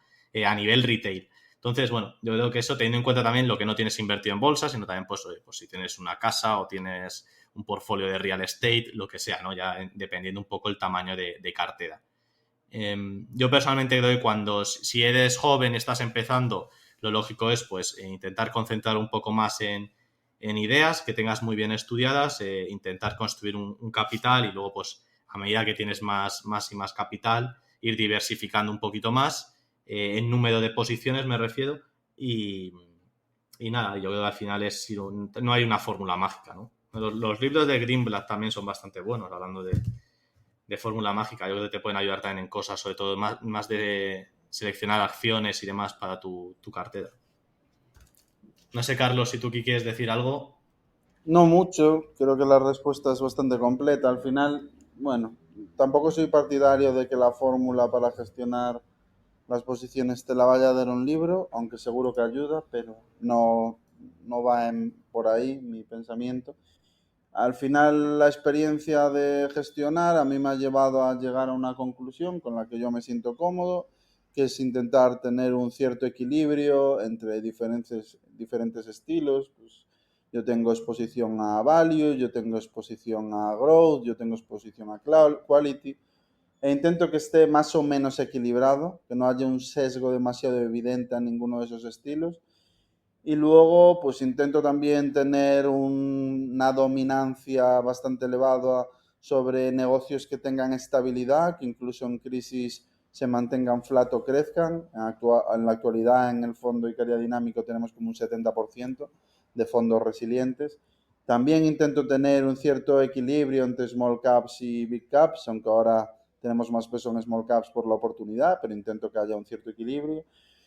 [SPEAKER 7] A nivel retail. Entonces, bueno, yo creo que eso, teniendo en cuenta también lo que no tienes invertido en bolsa, sino también, pues si tienes una casa o tienes un portfolio de real estate, lo que sea, ¿no? Ya dependiendo un poco el tamaño de cartera. Yo personalmente creo que si eres joven y estás empezando, lo lógico es, pues, intentar concentrar un poco más en ideas que tengas muy bien estudiadas, intentar construir un capital y luego, pues, a medida que tienes más y más capital, ir diversificando un poquito más. En número de posiciones me refiero y nada, yo creo que al final no hay una fórmula mágica, ¿no? Los libros de Greenblatt también son bastante buenos, hablando de fórmula mágica. Yo creo que te pueden ayudar también en cosas, sobre todo más de seleccionar acciones y demás para tu cartera. No sé, Carlos, si tú aquí quieres decir algo.
[SPEAKER 6] No mucho, creo que la respuesta es bastante completa. Al final, bueno, tampoco soy partidario de que la fórmula para gestionar las posiciones te la vaya a dar un libro, aunque seguro que ayuda, pero no no va por ahí mi pensamiento. Al final, la experiencia de gestionar a mí me ha llevado a llegar a una conclusión con la que yo me siento cómodo, que es intentar tener un cierto equilibrio entre diferentes estilos. Pues yo tengo exposición a value, yo tengo exposición a growth, yo tengo exposición a quality, e intento que esté más o menos equilibrado, que no haya un sesgo demasiado evidente a ninguno de esos estilos. Y luego, pues intento también tener una dominancia bastante elevada sobre negocios que tengan estabilidad, que incluso en crisis se mantengan flat o crezcan. En la actualidad, en el fondo Icaria Dinámico tenemos como un 70% de fondos resilientes. También intento tener un cierto equilibrio entre small caps y big caps, aunque ahora tenemos más peso en small caps por la oportunidad, pero intento que haya un cierto equilibrio.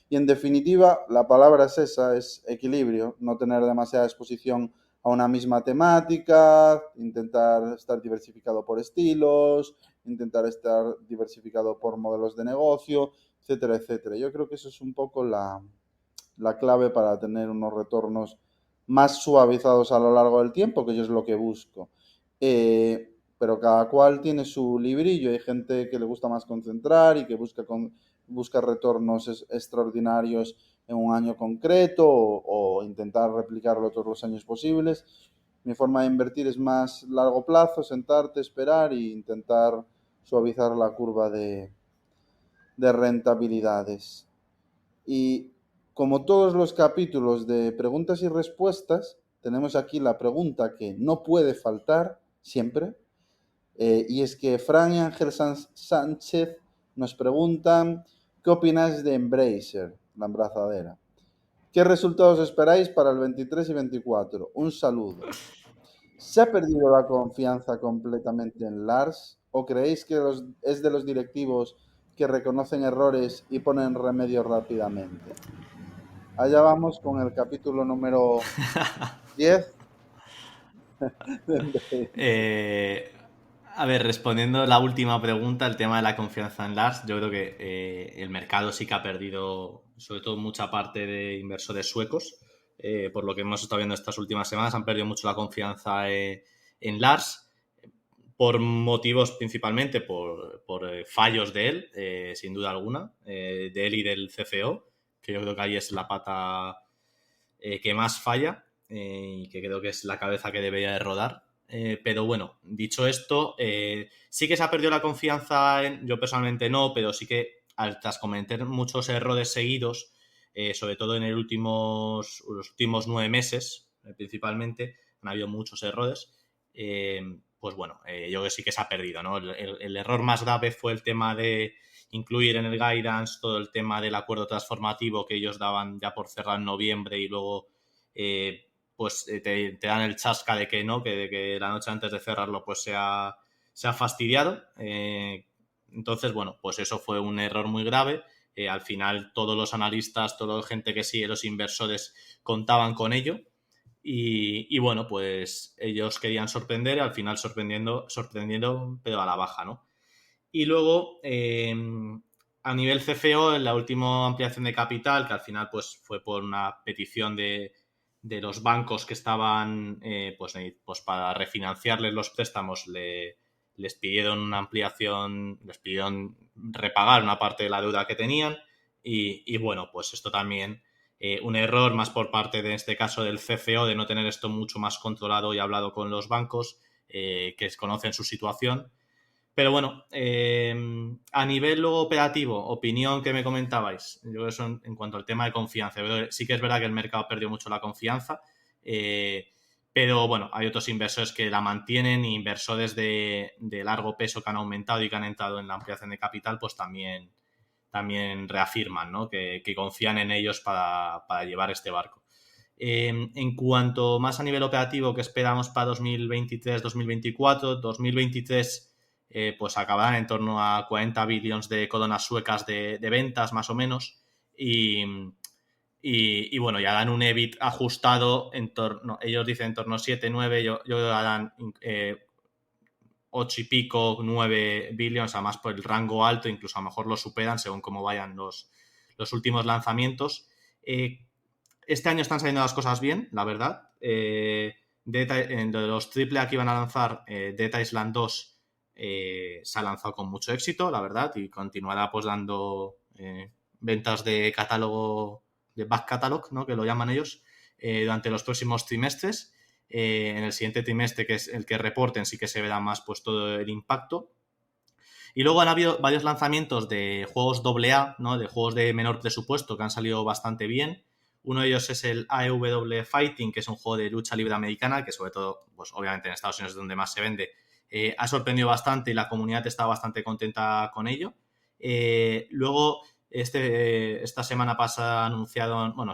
[SPEAKER 6] Y en definitiva, la palabra es esa, es equilibrio, no tener demasiada exposición a una misma temática, intentar estar diversificado por estilos, intentar estar diversificado por modelos de negocio, etcétera, etcétera. Yo creo que eso es un poco la clave para tener unos retornos más suavizados a lo largo del tiempo, que yo es lo que busco. Pero cada cual tiene su librillo. Hay gente que le gusta más concentrar y que busca retornos extraordinarios en un año concreto o intentar replicarlo todos los años posibles. Mi forma de invertir es más largo plazo, sentarte, esperar e intentar suavizar la curva de rentabilidades. Y como todos los capítulos de preguntas y respuestas, tenemos aquí la pregunta que no puede faltar siempre, y es que Fran y Ángel Sánchez nos preguntan: ¿qué opináis de Embracer, la embrazadera? ¿Qué resultados esperáis para el 23 y 24? Un saludo. ¿Se ha perdido la confianza completamente en Lars? ¿O creéis que es de los directivos que reconocen errores y ponen remedio rápidamente? Allá vamos con el capítulo número 10.
[SPEAKER 7] A ver, respondiendo la última pregunta, el tema de la confianza en Lars, yo creo que el mercado sí que ha perdido, sobre todo mucha parte de inversores suecos, por lo que hemos estado viendo estas últimas semanas, han perdido mucho la confianza en Lars, por motivos principalmente por fallos de él, sin duda alguna, de él y del CFO, que yo creo que ahí es la pata que más falla y que creo que es la cabeza que debería de rodar. Pero bueno, dicho esto, sí que se ha perdido la confianza yo personalmente no, pero sí que tras cometer muchos errores seguidos, sobre todo en los últimos 9 meses, principalmente, han habido muchos errores, pues bueno, yo creo que sí que se ha perdido, ¿no? El error más grave fue el tema de incluir en el guidance todo el tema del acuerdo transformativo que ellos daban ya por cerrar en noviembre y luego pues te dan el chasca de que no, que de que la noche antes de cerrarlo pues se ha fastidiado. Entonces, bueno, pues eso fue un error muy grave. Al final todos los analistas, toda la gente que sigue, los inversores contaban con ello. Y bueno, pues ellos querían sorprender y al final sorprendiendo, pero a la baja, ¿no? Y luego, a nivel CFO, en la última ampliación de capital, que al final pues fue por una petición de los bancos que estaban pues para refinanciarles los préstamos, les pidieron una ampliación, les pidieron repagar una parte de la deuda que tenían y bueno, pues esto también un error más por parte de este caso del CFO de no tener esto mucho más controlado y hablado con los bancos que conocen su situación. Pero bueno, a nivel operativo, opinión que me comentabais, yo eso en cuanto al tema de confianza. Sí que es verdad que el mercado perdió mucho la confianza, pero bueno, hay otros inversores que la mantienen y inversores de largo peso que han aumentado y que han entrado en la ampliación de capital, pues también reafirman, ¿no? que confían en ellos para llevar este barco. En cuanto más a nivel operativo que esperamos para 2023-2024, 2023 pues acabarán en torno a 40 billones de coronas suecas de ventas más o menos y bueno, ya dan un EBIT ajustado ellos dicen en torno a 7, 9, yo creo que darán 8 y pico, 9 billones, además por el rango alto, incluso a lo mejor lo superan según cómo vayan los últimos lanzamientos. Este año están saliendo las cosas bien, la verdad. De los AAA que iban a lanzar, Dead Island 2 se ha lanzado con mucho éxito, la verdad, y continuará pues dando ventas de catálogo, de back catalog, ¿no?, que lo llaman ellos, durante los próximos trimestres. En el siguiente trimestre, que es el que reporten, sí que se verá más pues todo el impacto. Y luego han habido varios lanzamientos de juegos AA, ¿no?, de juegos de menor presupuesto que han salido bastante bien. Uno de ellos es el AEW Fighting, que es un juego de lucha libre americana, que sobre todo, pues obviamente en Estados Unidos es donde más se vende. Ha sorprendido bastante y la comunidad está bastante contenta con ello. Luego, esta semana pasada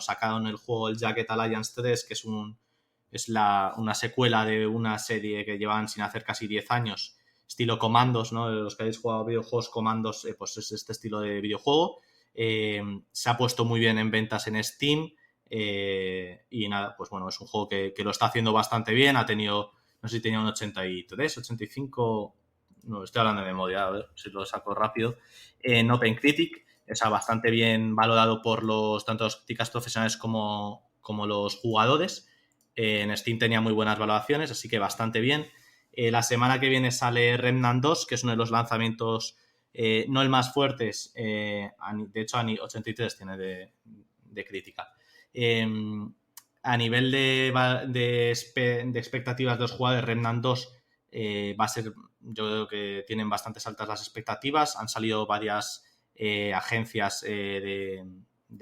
[SPEAKER 7] sacaron el juego el Jagged Alliance 3, que es una secuela de una serie que llevan sin hacer casi 10 años, estilo Commandos, ¿no? Los que habéis jugado videojuegos Commandos, pues es este estilo de videojuego. Se ha puesto muy bien en ventas en Steam y nada, pues bueno, es un juego que lo está haciendo bastante bien. Ha tenido, no sé si tenía un 83, 85, no, estoy hablando de memoria, a ver si lo saco rápido, en OpenCritic. Está bastante bien valorado por tanto los críticos profesionales como los jugadores. En Steam tenía muy buenas valoraciones, así que bastante bien. La semana que viene sale Remnant 2, que es uno de los lanzamientos no el más fuertes, de hecho 83 tiene de crítica. A nivel de expectativas de los jugadores, Remnant 2 va a ser, yo creo que tienen bastantes altas las expectativas. Han salido varias agencias de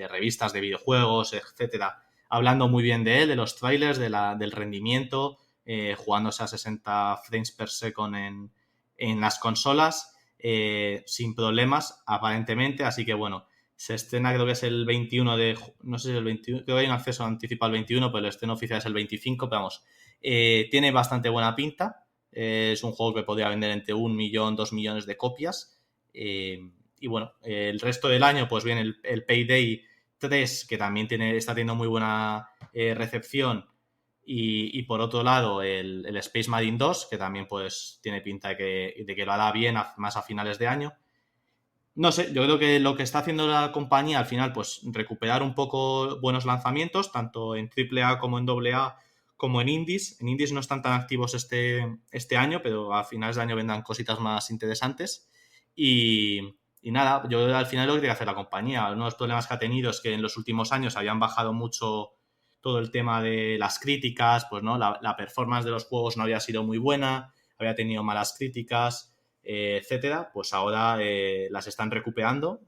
[SPEAKER 7] revistas de videojuegos, etcétera, hablando muy bien de él, de los trailers, del rendimiento, jugándose a 60 frames per second en las consolas, sin problemas, aparentemente. Así que bueno, se estrena, creo que es el 21 no sé si es el 21, creo que hay un acceso anticipado al 21, pero el estreno oficial es el 25, pero vamos, tiene bastante buena pinta. Es un juego que podría vender entre 1 millón, 2 millones de copias. Y bueno, el resto del año pues viene el Payday 3, que también está teniendo muy buena recepción, y por otro lado el Space Marine 2, que también pues tiene pinta de que lo hará bien más a finales de año. No sé, yo creo que lo que está haciendo la compañía al final, pues recuperar un poco buenos lanzamientos, tanto en AAA como en AA, como en indies. En indies no están tan activos este año, pero a finales de año vendrán cositas más interesantes. Y nada, yo al final lo que tiene que hacer la compañía. Uno de los problemas que ha tenido es que en los últimos años habían bajado mucho todo el tema de las críticas, pues no, la performance de los juegos no había sido muy buena, había tenido malas críticas, etcétera. Pues ahora las están recuperando.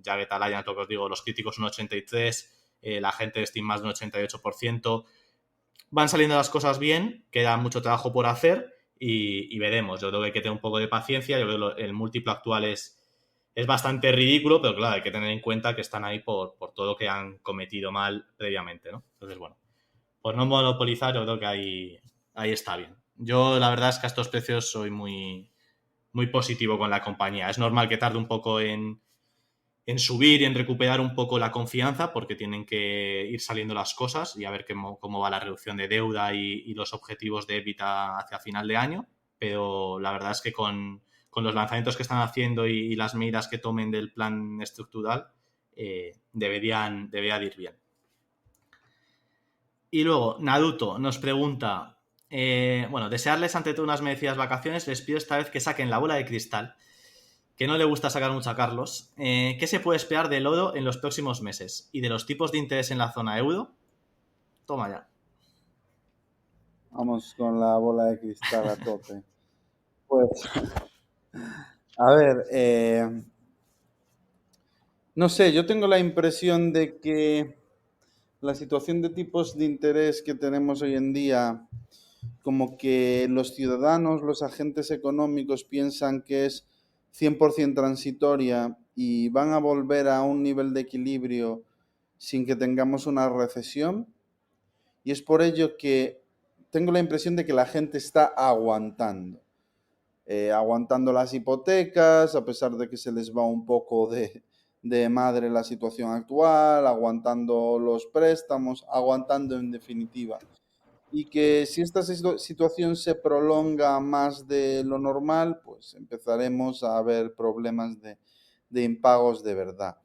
[SPEAKER 7] Jagged Alliance, lo que os digo, los críticos un 83, la gente de Steam más de un 88%. Van saliendo las cosas bien, queda mucho trabajo por hacer y veremos. Yo creo que hay que tener un poco de paciencia. Yo creo que el múltiplo actual es bastante ridículo, pero claro, hay que tener en cuenta que están ahí por todo lo que han cometido mal previamente, ¿no? Entonces, bueno, por no monopolizar, yo creo que ahí está bien. Yo, la verdad es que a estos precios soy muy, muy positivo con la compañía. Es normal que tarde un poco en subir y en recuperar un poco la confianza, porque tienen que ir saliendo las cosas y a ver cómo va la reducción de deuda y los objetivos de EBITDA hacia final de año. Pero la verdad es que con los lanzamientos que están haciendo y las medidas que tomen del plan estructural, debería ir bien. Y luego, Naruto nos pregunta, desearles ante todo unas merecidas vacaciones. Les pido esta vez que saquen la bola de cristal, que no le gusta sacar mucho a Carlos. ¿Qué se puede esperar del oro en los próximos meses? Y de los tipos de interés en la zona euro. Toma ya.
[SPEAKER 6] Vamos con la bola de cristal a tope. Pues, a ver, no sé, yo tengo la impresión de que la situación de tipos de interés que tenemos hoy en día, como que los ciudadanos, los agentes económicos piensan que es 100% transitoria y van a volver a un nivel de equilibrio sin que tengamos una recesión. Y es por ello que tengo la impresión de que la gente está aguantando. Aguantando las hipotecas, a pesar de que se les va un poco de madre la situación actual, aguantando los préstamos, aguantando en definitiva. Y que si esta situación se prolonga más de lo normal, pues empezaremos a ver problemas de impagos de verdad.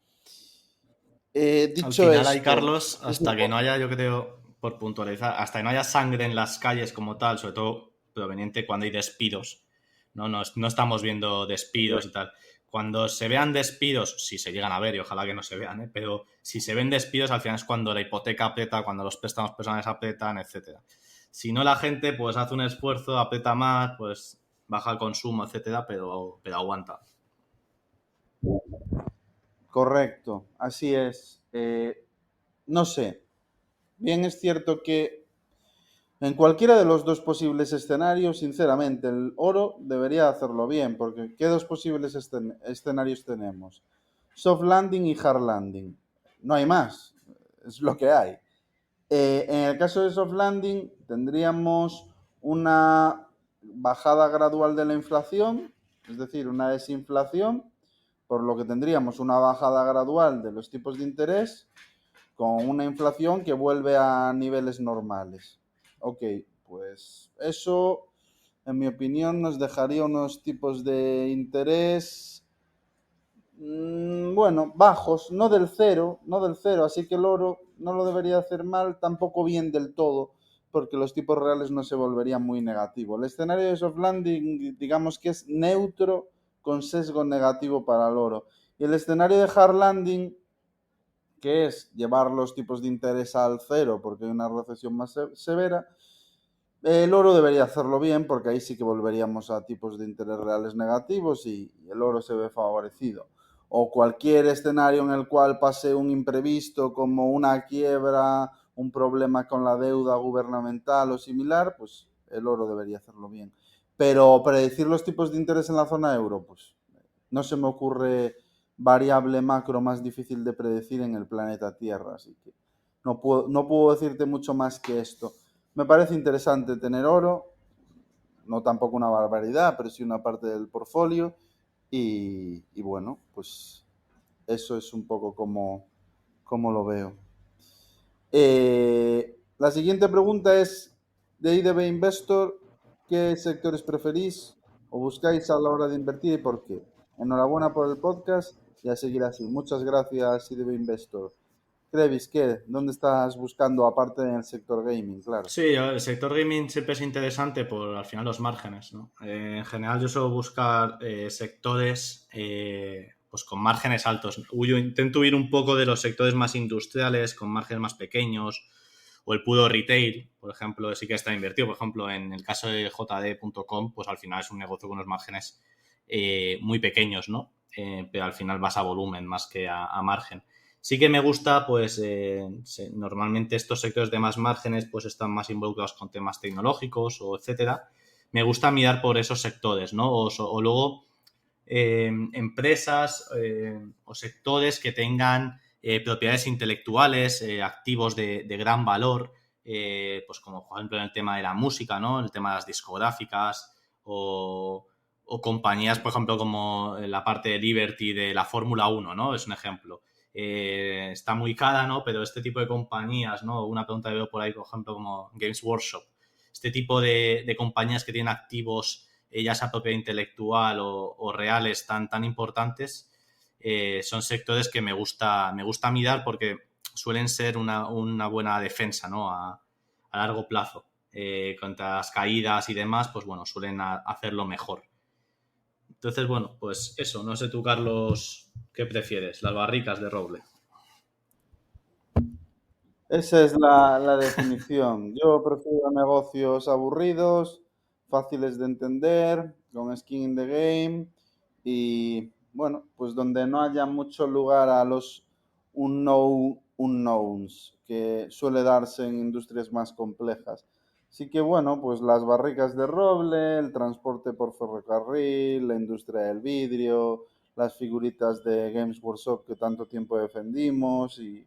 [SPEAKER 7] Al
[SPEAKER 6] Dicho
[SPEAKER 7] final
[SPEAKER 6] esto,
[SPEAKER 7] hay, Carlos, hasta que no haya, yo creo, por puntualizar, hasta que no haya sangre en las calles como tal, sobre todo proveniente cuando hay despidos, no estamos viendo despidos y tal. Cuando se vean despidos, si se llegan a ver, y ojalá que no se vean, pero si se ven despidos, al final es cuando la hipoteca aprieta, cuando los préstamos personales aprietan, etcétera. Si no, la gente pues hace un esfuerzo, aprieta más, pues baja el consumo, etcétera, pero aguanta.
[SPEAKER 6] correcto, así es. No sé, bien es cierto que en cualquiera de los dos posibles escenarios, sinceramente, el oro debería hacerlo bien, porque ¿qué dos posibles escenarios tenemos? Soft landing y hard landing. No hay más, es lo que hay. En el caso de soft landing, tendríamos una bajada gradual de la inflación, es decir, una desinflación, por lo que tendríamos una bajada gradual de los tipos de interés con una inflación que vuelve a niveles normales. Ok, pues eso, en mi opinión, nos dejaría unos tipos de interés, bueno, bajos, no del cero, así que el oro no lo debería hacer mal, tampoco bien del todo, porque los tipos reales no se volverían muy negativos. El escenario de soft landing, digamos que es neutro con sesgo negativo para el oro. Y el escenario de hard landing, que es llevar los tipos de interés al cero porque hay una recesión más severa, el oro debería hacerlo bien porque ahí sí que volveríamos a tipos de interés reales negativos y el oro se ve favorecido. O cualquier escenario en el cual pase un imprevisto como una quiebra, un problema con la deuda gubernamental o similar, pues el oro debería hacerlo bien. Pero predecir los tipos de interés en la zona euro, pues no se me ocurre variable macro más difícil de predecir en el planeta Tierra, así que no puedo decirte mucho más que esto. Me parece interesante tener oro, no tampoco una barbaridad, pero sí una parte del portfolio y bueno, pues eso es un poco como lo veo. La siguiente pregunta es de IDB Investor, ¿qué sectores preferís o buscáis a la hora de invertir y por qué? Enhorabuena por el podcast y a seguir así. Muchas gracias, IDB Investor. Crevis, ¿qué? ¿Dónde estás buscando aparte en el sector gaming? Claro.
[SPEAKER 7] Sí, el sector gaming siempre es interesante por al final los márgenes, ¿no? En general yo suelo buscar sectores pues con márgenes altos. Yo intento ir un poco de los sectores más industriales, con márgenes más pequeños, o el puro retail, por ejemplo, sí que está invertido. Por ejemplo, en el caso de JD.com, pues al final es un negocio con unos márgenes muy pequeños, ¿no? Pero al final vas a volumen más que a margen. Sí que me gusta, pues normalmente estos sectores de más márgenes pues están más involucrados con temas tecnológicos o etcétera. Me gusta mirar por esos sectores, ¿no? O luego empresas o sectores que tengan propiedades intelectuales, activos de gran valor, pues como por ejemplo en el tema de la música, ¿no? En el tema de las discográficas o compañías, por ejemplo, como la parte de Liberty de la Fórmula 1, ¿no? Es un ejemplo. Está muy cara, ¿no? Pero este tipo de compañías, ¿no? Una pregunta que veo por ahí, por ejemplo, como Games Workshop. Este tipo de compañías que tienen activos, ya sea propiedad intelectual o reales tan importantes, son sectores que me gusta mirar porque suelen ser una buena defensa, ¿no? A largo plazo. Contra las caídas y demás, pues bueno, suelen hacerlo mejor. Entonces, bueno, pues eso. No sé tú, Carlos, ¿qué prefieres? Las barricas de roble.
[SPEAKER 6] Esa es la definición. Yo prefiero negocios aburridos, fáciles de entender, con skin in the game y, bueno, pues donde no haya mucho lugar a los unknowns que suele darse en industrias más complejas. Así que, bueno, pues las barricas de roble, el transporte por ferrocarril, la industria del vidrio, las figuritas de Games Workshop que tanto tiempo defendimos y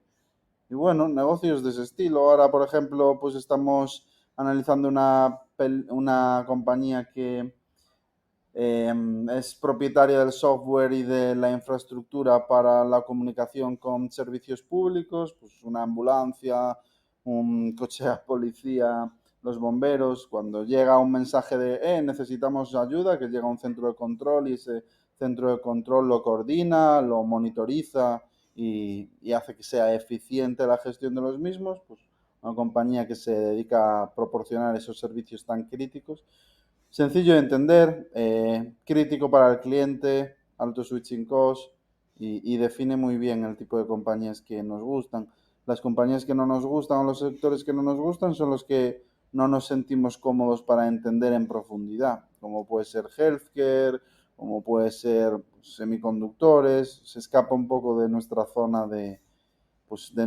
[SPEAKER 6] bueno, negocios de ese estilo. Ahora, por ejemplo, pues estamos analizando una compañía que es propietaria del software y de la infraestructura para la comunicación con servicios públicos, pues una ambulancia, un coche de policía, los bomberos. Cuando llega un mensaje de necesitamos ayuda, que llega a un centro de control y ese centro de control lo coordina, lo monitoriza y hace que sea eficiente la gestión de los mismos, pues una compañía que se dedica a proporcionar esos servicios tan críticos. Sencillo de entender, crítico para el cliente, alto switching cost y define muy bien el tipo de compañías que nos gustan. Las compañías que no nos gustan o los sectores que no nos gustan son los que no nos sentimos cómodos para entender en profundidad, como puede ser healthcare, como puede ser semiconductores. Se escapa un poco de nuestra zona de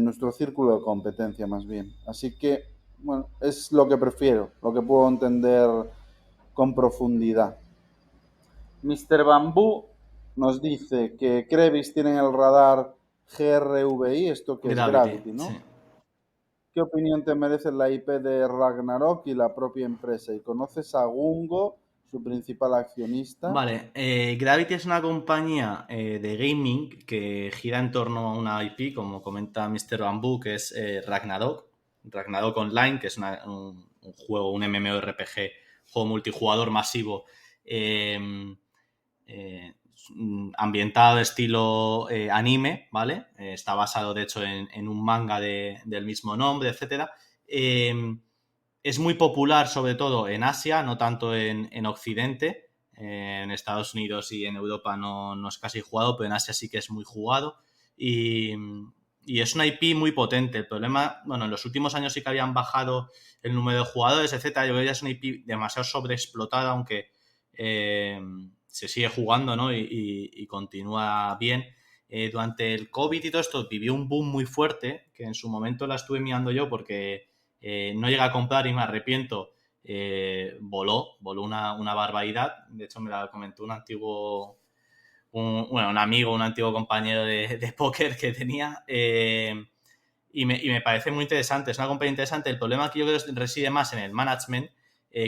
[SPEAKER 6] nuestro círculo de competencia más bien. Así que, bueno, es lo que prefiero, lo que puedo entender con profundidad. Mr. Bamboo nos dice que Krebs tiene en el radar GRVI, esto que es Gravity, ¿no?
[SPEAKER 7] Sí.
[SPEAKER 6] ¿Qué opinión te merece la IP de Ragnarok y la propia empresa? ¿Y conoces a Gungo, su principal accionista?
[SPEAKER 7] Vale, Gravity es una compañía de gaming que gira en torno a una IP, como comenta Mr. Bamboo, que es Ragnarok Online, que es un juego, un MMORPG, juego multijugador masivo, ambientado de estilo anime, ¿vale? Está basado, de hecho, en un manga del mismo nombre, etcétera. Es muy popular, sobre todo en Asia, no tanto en Occidente. En Estados Unidos y en Europa no es casi jugado, pero en Asia sí que es muy jugado. Y es una IP muy potente. El problema, bueno, en los últimos años sí que habían bajado el número de jugadores, etcétera. Yo creo que ya es una IP demasiado sobreexplotada, aunque se sigue jugando, ¿no? Y continúa bien. Durante el COVID y todo esto vivió un boom muy fuerte, que en su momento la estuve mirando yo porque no llegué a comprar y me arrepiento. Voló una barbaridad. De hecho, me la comentó un antiguo, un amigo, un antiguo compañero de póker que tenía. Y me parece muy interesante. Es una compañía interesante. El problema que yo creo reside más en el management.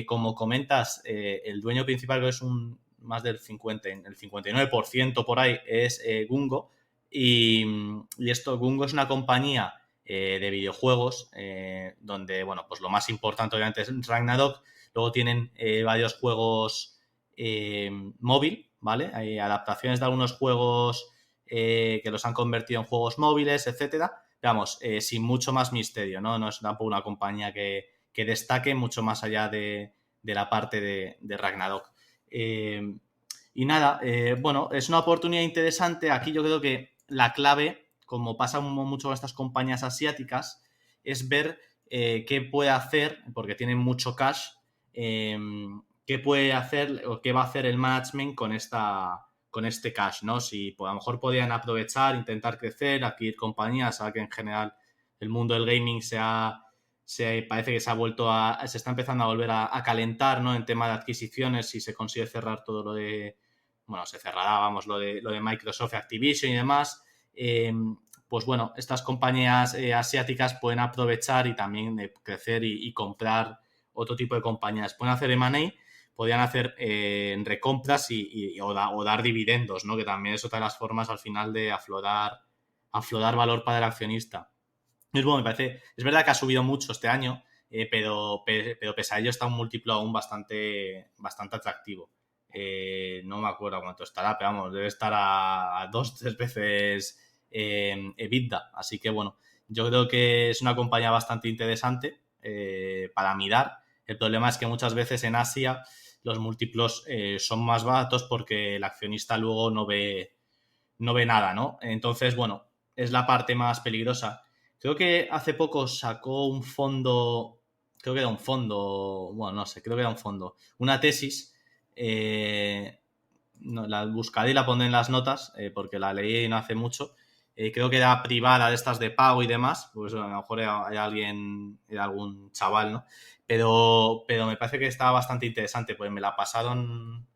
[SPEAKER 7] Como comentas, el dueño principal, creo que es más del 59% por ahí, es Gungo. Y Gungo es una compañía de videojuegos, donde, bueno, pues lo más importante obviamente es Ragnarok. Luego tienen varios juegos móvil, ¿vale? Hay adaptaciones de algunos juegos que los han convertido en juegos móviles, etcétera. Vamos, sin mucho más misterio, ¿no? No es tampoco una compañía que destaque mucho más allá de la parte de Ragnarok. Y nada, bueno, es una oportunidad interesante. Aquí yo creo que la clave, como pasa mucho con estas compañías asiáticas, es ver qué puede hacer, porque tienen mucho cash, qué puede hacer o qué va a hacer el management con este cash, ¿no? Si pues, a lo mejor podrían aprovechar, intentar crecer, adquirir compañías, a que en general el mundo del gaming parece que se está empezando a volver a calentar, ¿no? En tema de adquisiciones, si se consigue cerrar todo lo de, bueno, se cerrará, vamos, lo de Microsoft, Activision y demás. Pues bueno, estas compañías asiáticas pueden aprovechar y también crecer y comprar otro tipo de compañías. Pueden hacer M&A, podrían hacer recompras o dar dividendos, ¿no? Que también es otra de las formas al final de aflorar valor para el accionista. Es bueno, me parece. Es verdad que ha subido mucho este año, pero pese a ello está un múltiplo aún bastante atractivo. No me acuerdo cuánto estará, pero vamos, debe estar a 2-3 veces EBITDA. Así que bueno, yo creo que es una compañía bastante interesante para mirar. El problema es que muchas veces en Asia los múltiplos son más baratos porque el accionista luego no ve nada, ¿no? Entonces, bueno, es la parte más peligrosa. Creo que hace poco sacó un fondo, bueno, no sé, creo que era un fondo, una tesis, no, la buscaré y la pondré en las notas, porque la leí no hace mucho. Creo que era privada, de estas de pago y demás, pues a lo mejor era algún chaval, ¿no? Pero me parece que estaba bastante interesante, pues me la pasaron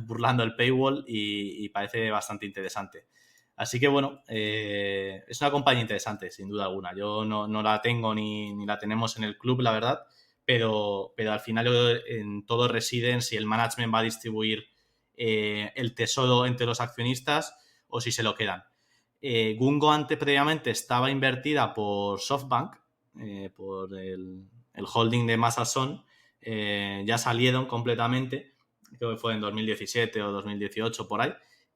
[SPEAKER 7] burlando el paywall y parece bastante interesante. Así que bueno, es una compañía interesante, sin duda alguna. Yo no la tengo ni la tenemos en el club, la verdad, pero al final en todo reside en si el management va a distribuir el tesoro entre los accionistas o si se lo quedan. Gungo previamente estaba invertida por SoftBank, por el holding de Masa Son. Ya salieron completamente, creo que fue en 2017 o 2018 por ahí.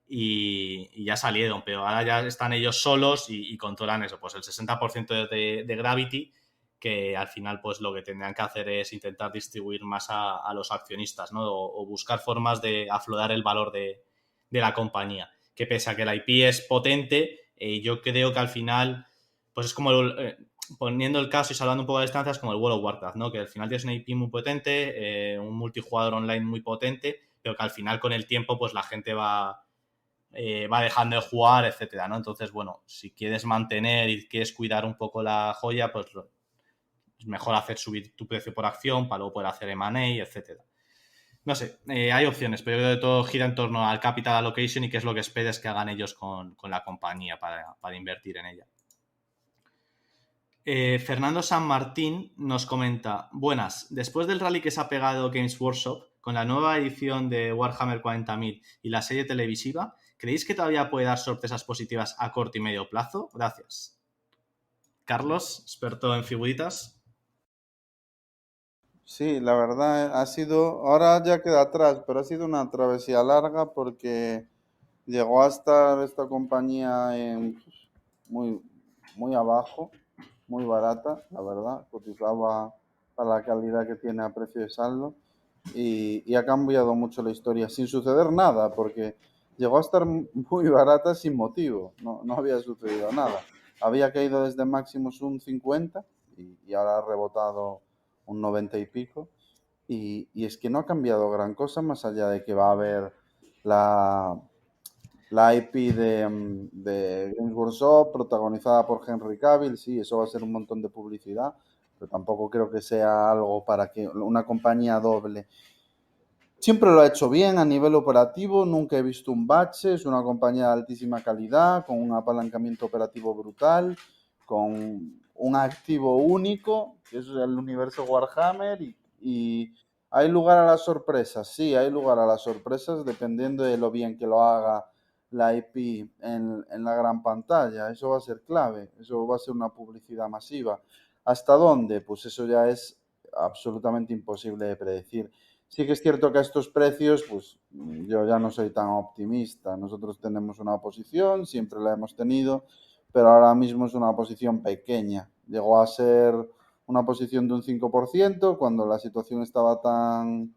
[SPEAKER 7] y ya salieron, pero ahora ya están ellos solos y controlan eso, pues el 60% de Gravity, que al final pues lo que tendrán que hacer es intentar distribuir más a los accionistas, ¿no? O buscar formas de aflorar el valor de la compañía, que pese a que la IP es potente, yo creo que al final pues es como poniendo el caso y salvando un poco de distancias, como el World of Warcraft, ¿no? Que al final tienes una IP muy potente, un multijugador online muy potente, pero que al final con el tiempo pues la gente va dejando de jugar, etcétera, ¿no? Entonces, bueno, si quieres mantener y quieres cuidar un poco la joya, pues es mejor hacer subir tu precio por acción para luego poder hacer M&A, etcétera. No sé, hay opciones, pero yo creo que todo gira en torno al capital allocation y qué es lo que esperes que hagan ellos con la compañía para invertir en ella. Fernando San Martín nos comenta: buenas, después del rally que se ha pegado Games Workshop con la nueva edición de Warhammer 40.000 y la serie televisiva, ¿creéis que todavía puede dar sorpresas positivas a corto y medio plazo? Gracias. Carlos, experto en figuritas.
[SPEAKER 6] Sí, la verdad ha sido, ahora ya queda atrás, pero ha sido una travesía larga porque llegó a estar esta compañía en muy, muy abajo, muy barata, la verdad, cotizaba para la calidad que tiene a precio de saldo y ha cambiado mucho la historia sin suceder nada, porque llegó a estar muy barata sin motivo, no había sucedido nada. Había caído desde máximos un 50 y ahora ha rebotado un 90 y pico. Y es que no ha cambiado gran cosa más allá de que va a haber la IP de Games Workshop protagonizada por Henry Cavill. Sí, eso va a ser un montón de publicidad, pero tampoco creo que sea algo para que una compañía doble. Siempre lo ha hecho bien a nivel operativo, nunca he visto un bache, es una compañía de altísima calidad, con un apalancamiento operativo brutal, con un activo único, que es el universo Warhammer, y hay lugar a las sorpresas, sí, hay lugar a las sorpresas dependiendo de lo bien que lo haga la IP en la gran pantalla. Eso va a ser clave, eso va a ser una publicidad masiva. ¿Hasta dónde? Pues eso ya es absolutamente imposible de predecir. Sí que es cierto que a estos precios, pues yo ya no soy tan optimista. Nosotros tenemos una posición, siempre la hemos tenido, pero ahora mismo es una posición pequeña. Llegó a ser una posición de un 5% cuando la situación estaba tan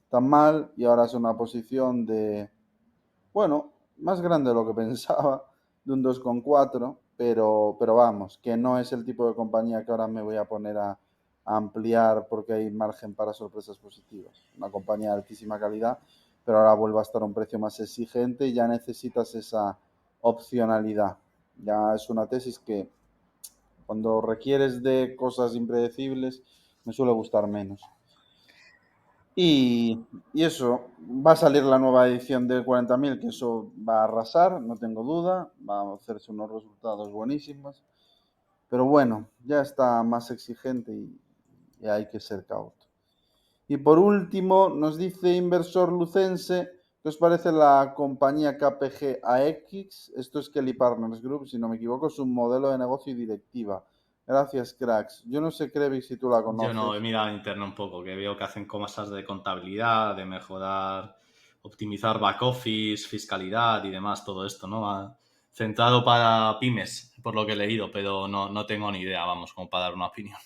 [SPEAKER 6] mal, y ahora es una posición de, bueno, más grande de lo que pensaba, de un 2,4, pero vamos, que no es el tipo de compañía que ahora me voy a poner a ampliar porque hay margen para sorpresas positivas. Una compañía de altísima calidad, pero ahora vuelve a estar a un precio más exigente y ya necesitas esa opcionalidad. Ya es una tesis que cuando requieres de cosas impredecibles me suele gustar menos. Y eso, va a salir la nueva edición de 40.000, que eso va a arrasar, no tengo duda, va a hacerse unos resultados buenísimos, pero bueno, ya está más exigente y hay que ser cauto. Y por último, nos dice Inversor Lucense, ¿qué os parece la compañía KPG AX? Esto es Kelly Partners Group, si no me equivoco, es un modelo de negocio y directiva. Gracias, cracks. Yo no sé, Krevi, si tú la conoces.
[SPEAKER 7] Yo no, he mirado en interno un poco, que veo que hacen cosas de contabilidad, de mejorar, optimizar back office, fiscalidad y demás, todo esto, ¿no? Centrado para pymes, por lo que he leído, pero no tengo ni idea, vamos, como para dar una opinión.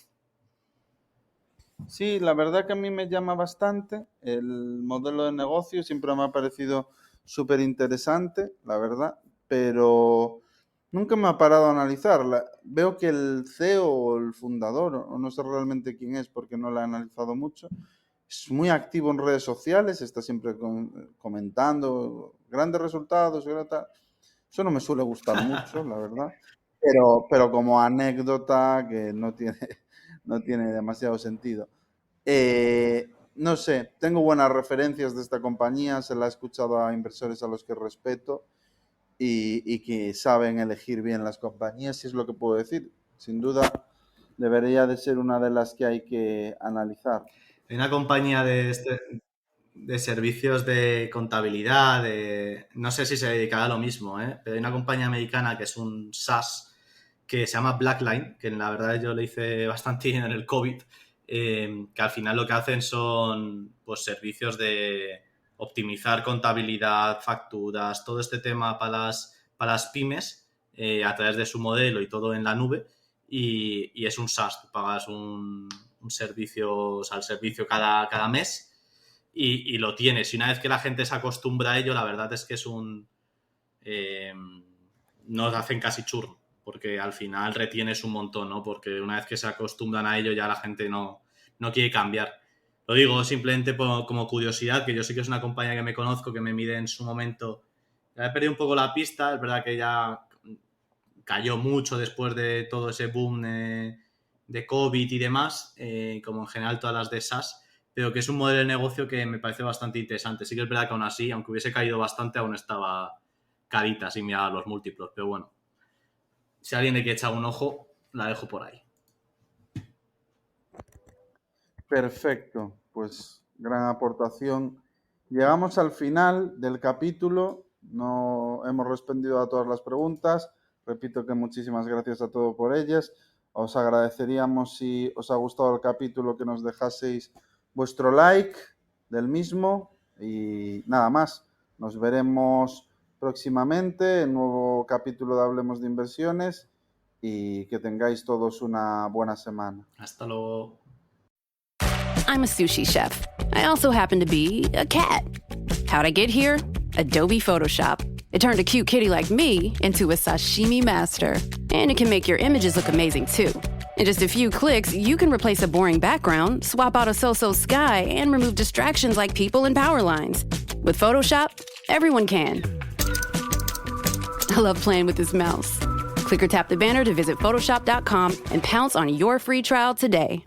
[SPEAKER 6] Sí, la verdad que a mí me llama bastante el modelo de negocio, siempre me ha parecido súper interesante, la verdad, pero nunca me ha parado a analizarla. Veo que el CEO o el fundador, o no sé realmente quién es porque no la he analizado mucho, es muy activo en redes sociales, está siempre comentando grandes resultados, eso no me suele gustar mucho, la verdad, pero como anécdota que no tiene demasiado sentido. No sé, tengo buenas referencias de esta compañía, se la he escuchado a inversores a los que respeto y que saben elegir bien las compañías, si es lo que puedo decir. Sin duda, debería de ser una de las que hay que analizar.
[SPEAKER 7] Hay una compañía de servicios de contabilidad, no sé si se dedicará a lo mismo, pero hay una compañía americana que es un SaaS que se llama Blackline, que la verdad yo le hice bastante bien en el COVID, que al final lo que hacen son pues servicios de optimizar contabilidad, facturas, todo este tema para las pymes a través de su modelo y todo en la nube. Y es un SaaS, tú pagas un servicio, o sea, el servicio cada mes y lo tienes. Y una vez que la gente se acostumbra a ello, la verdad es que es no hacen casi churn, porque al final retienes un montón, ¿no? Porque una vez que se acostumbran a ello ya la gente no quiere cambiar. Lo digo simplemente como curiosidad, que yo sí que es una compañía que me conozco, que me mide en su momento. Ya he perdido un poco la pista, es verdad que ya cayó mucho después de todo ese boom de COVID y demás, como en general todas las de SaaS, pero que es un modelo de negocio que me parece bastante interesante. Sí que es verdad que aún así, aunque hubiese caído bastante, aún estaba carita sin mirar los múltiplos, pero bueno, si alguien le quiere echar un ojo, la dejo por ahí.
[SPEAKER 6] Perfecto, pues gran aportación. Llegamos al final del capítulo, no hemos respondido a todas las preguntas, repito que muchísimas gracias a todos por ellas. Os agradeceríamos, si os ha gustado el capítulo, que nos dejaseis vuestro like del mismo y nada más. Nos veremos próximamente en nuevo capítulo de Hablemos de Inversiones y que tengáis todos una buena semana.
[SPEAKER 7] Hasta luego.
[SPEAKER 8] I'm a sushi chef. I also happen to be a cat. How'd I get here? Adobe Photoshop. It turned a cute kitty like me into a sashimi master. And it can make your images look amazing too. In just a few clicks, you can replace a boring background, swap out a so-so sky, and remove distractions like people and power lines. With Photoshop, everyone can. I love playing with this mouse. Click or tap the banner to visit Photoshop.com and pounce on your free trial today.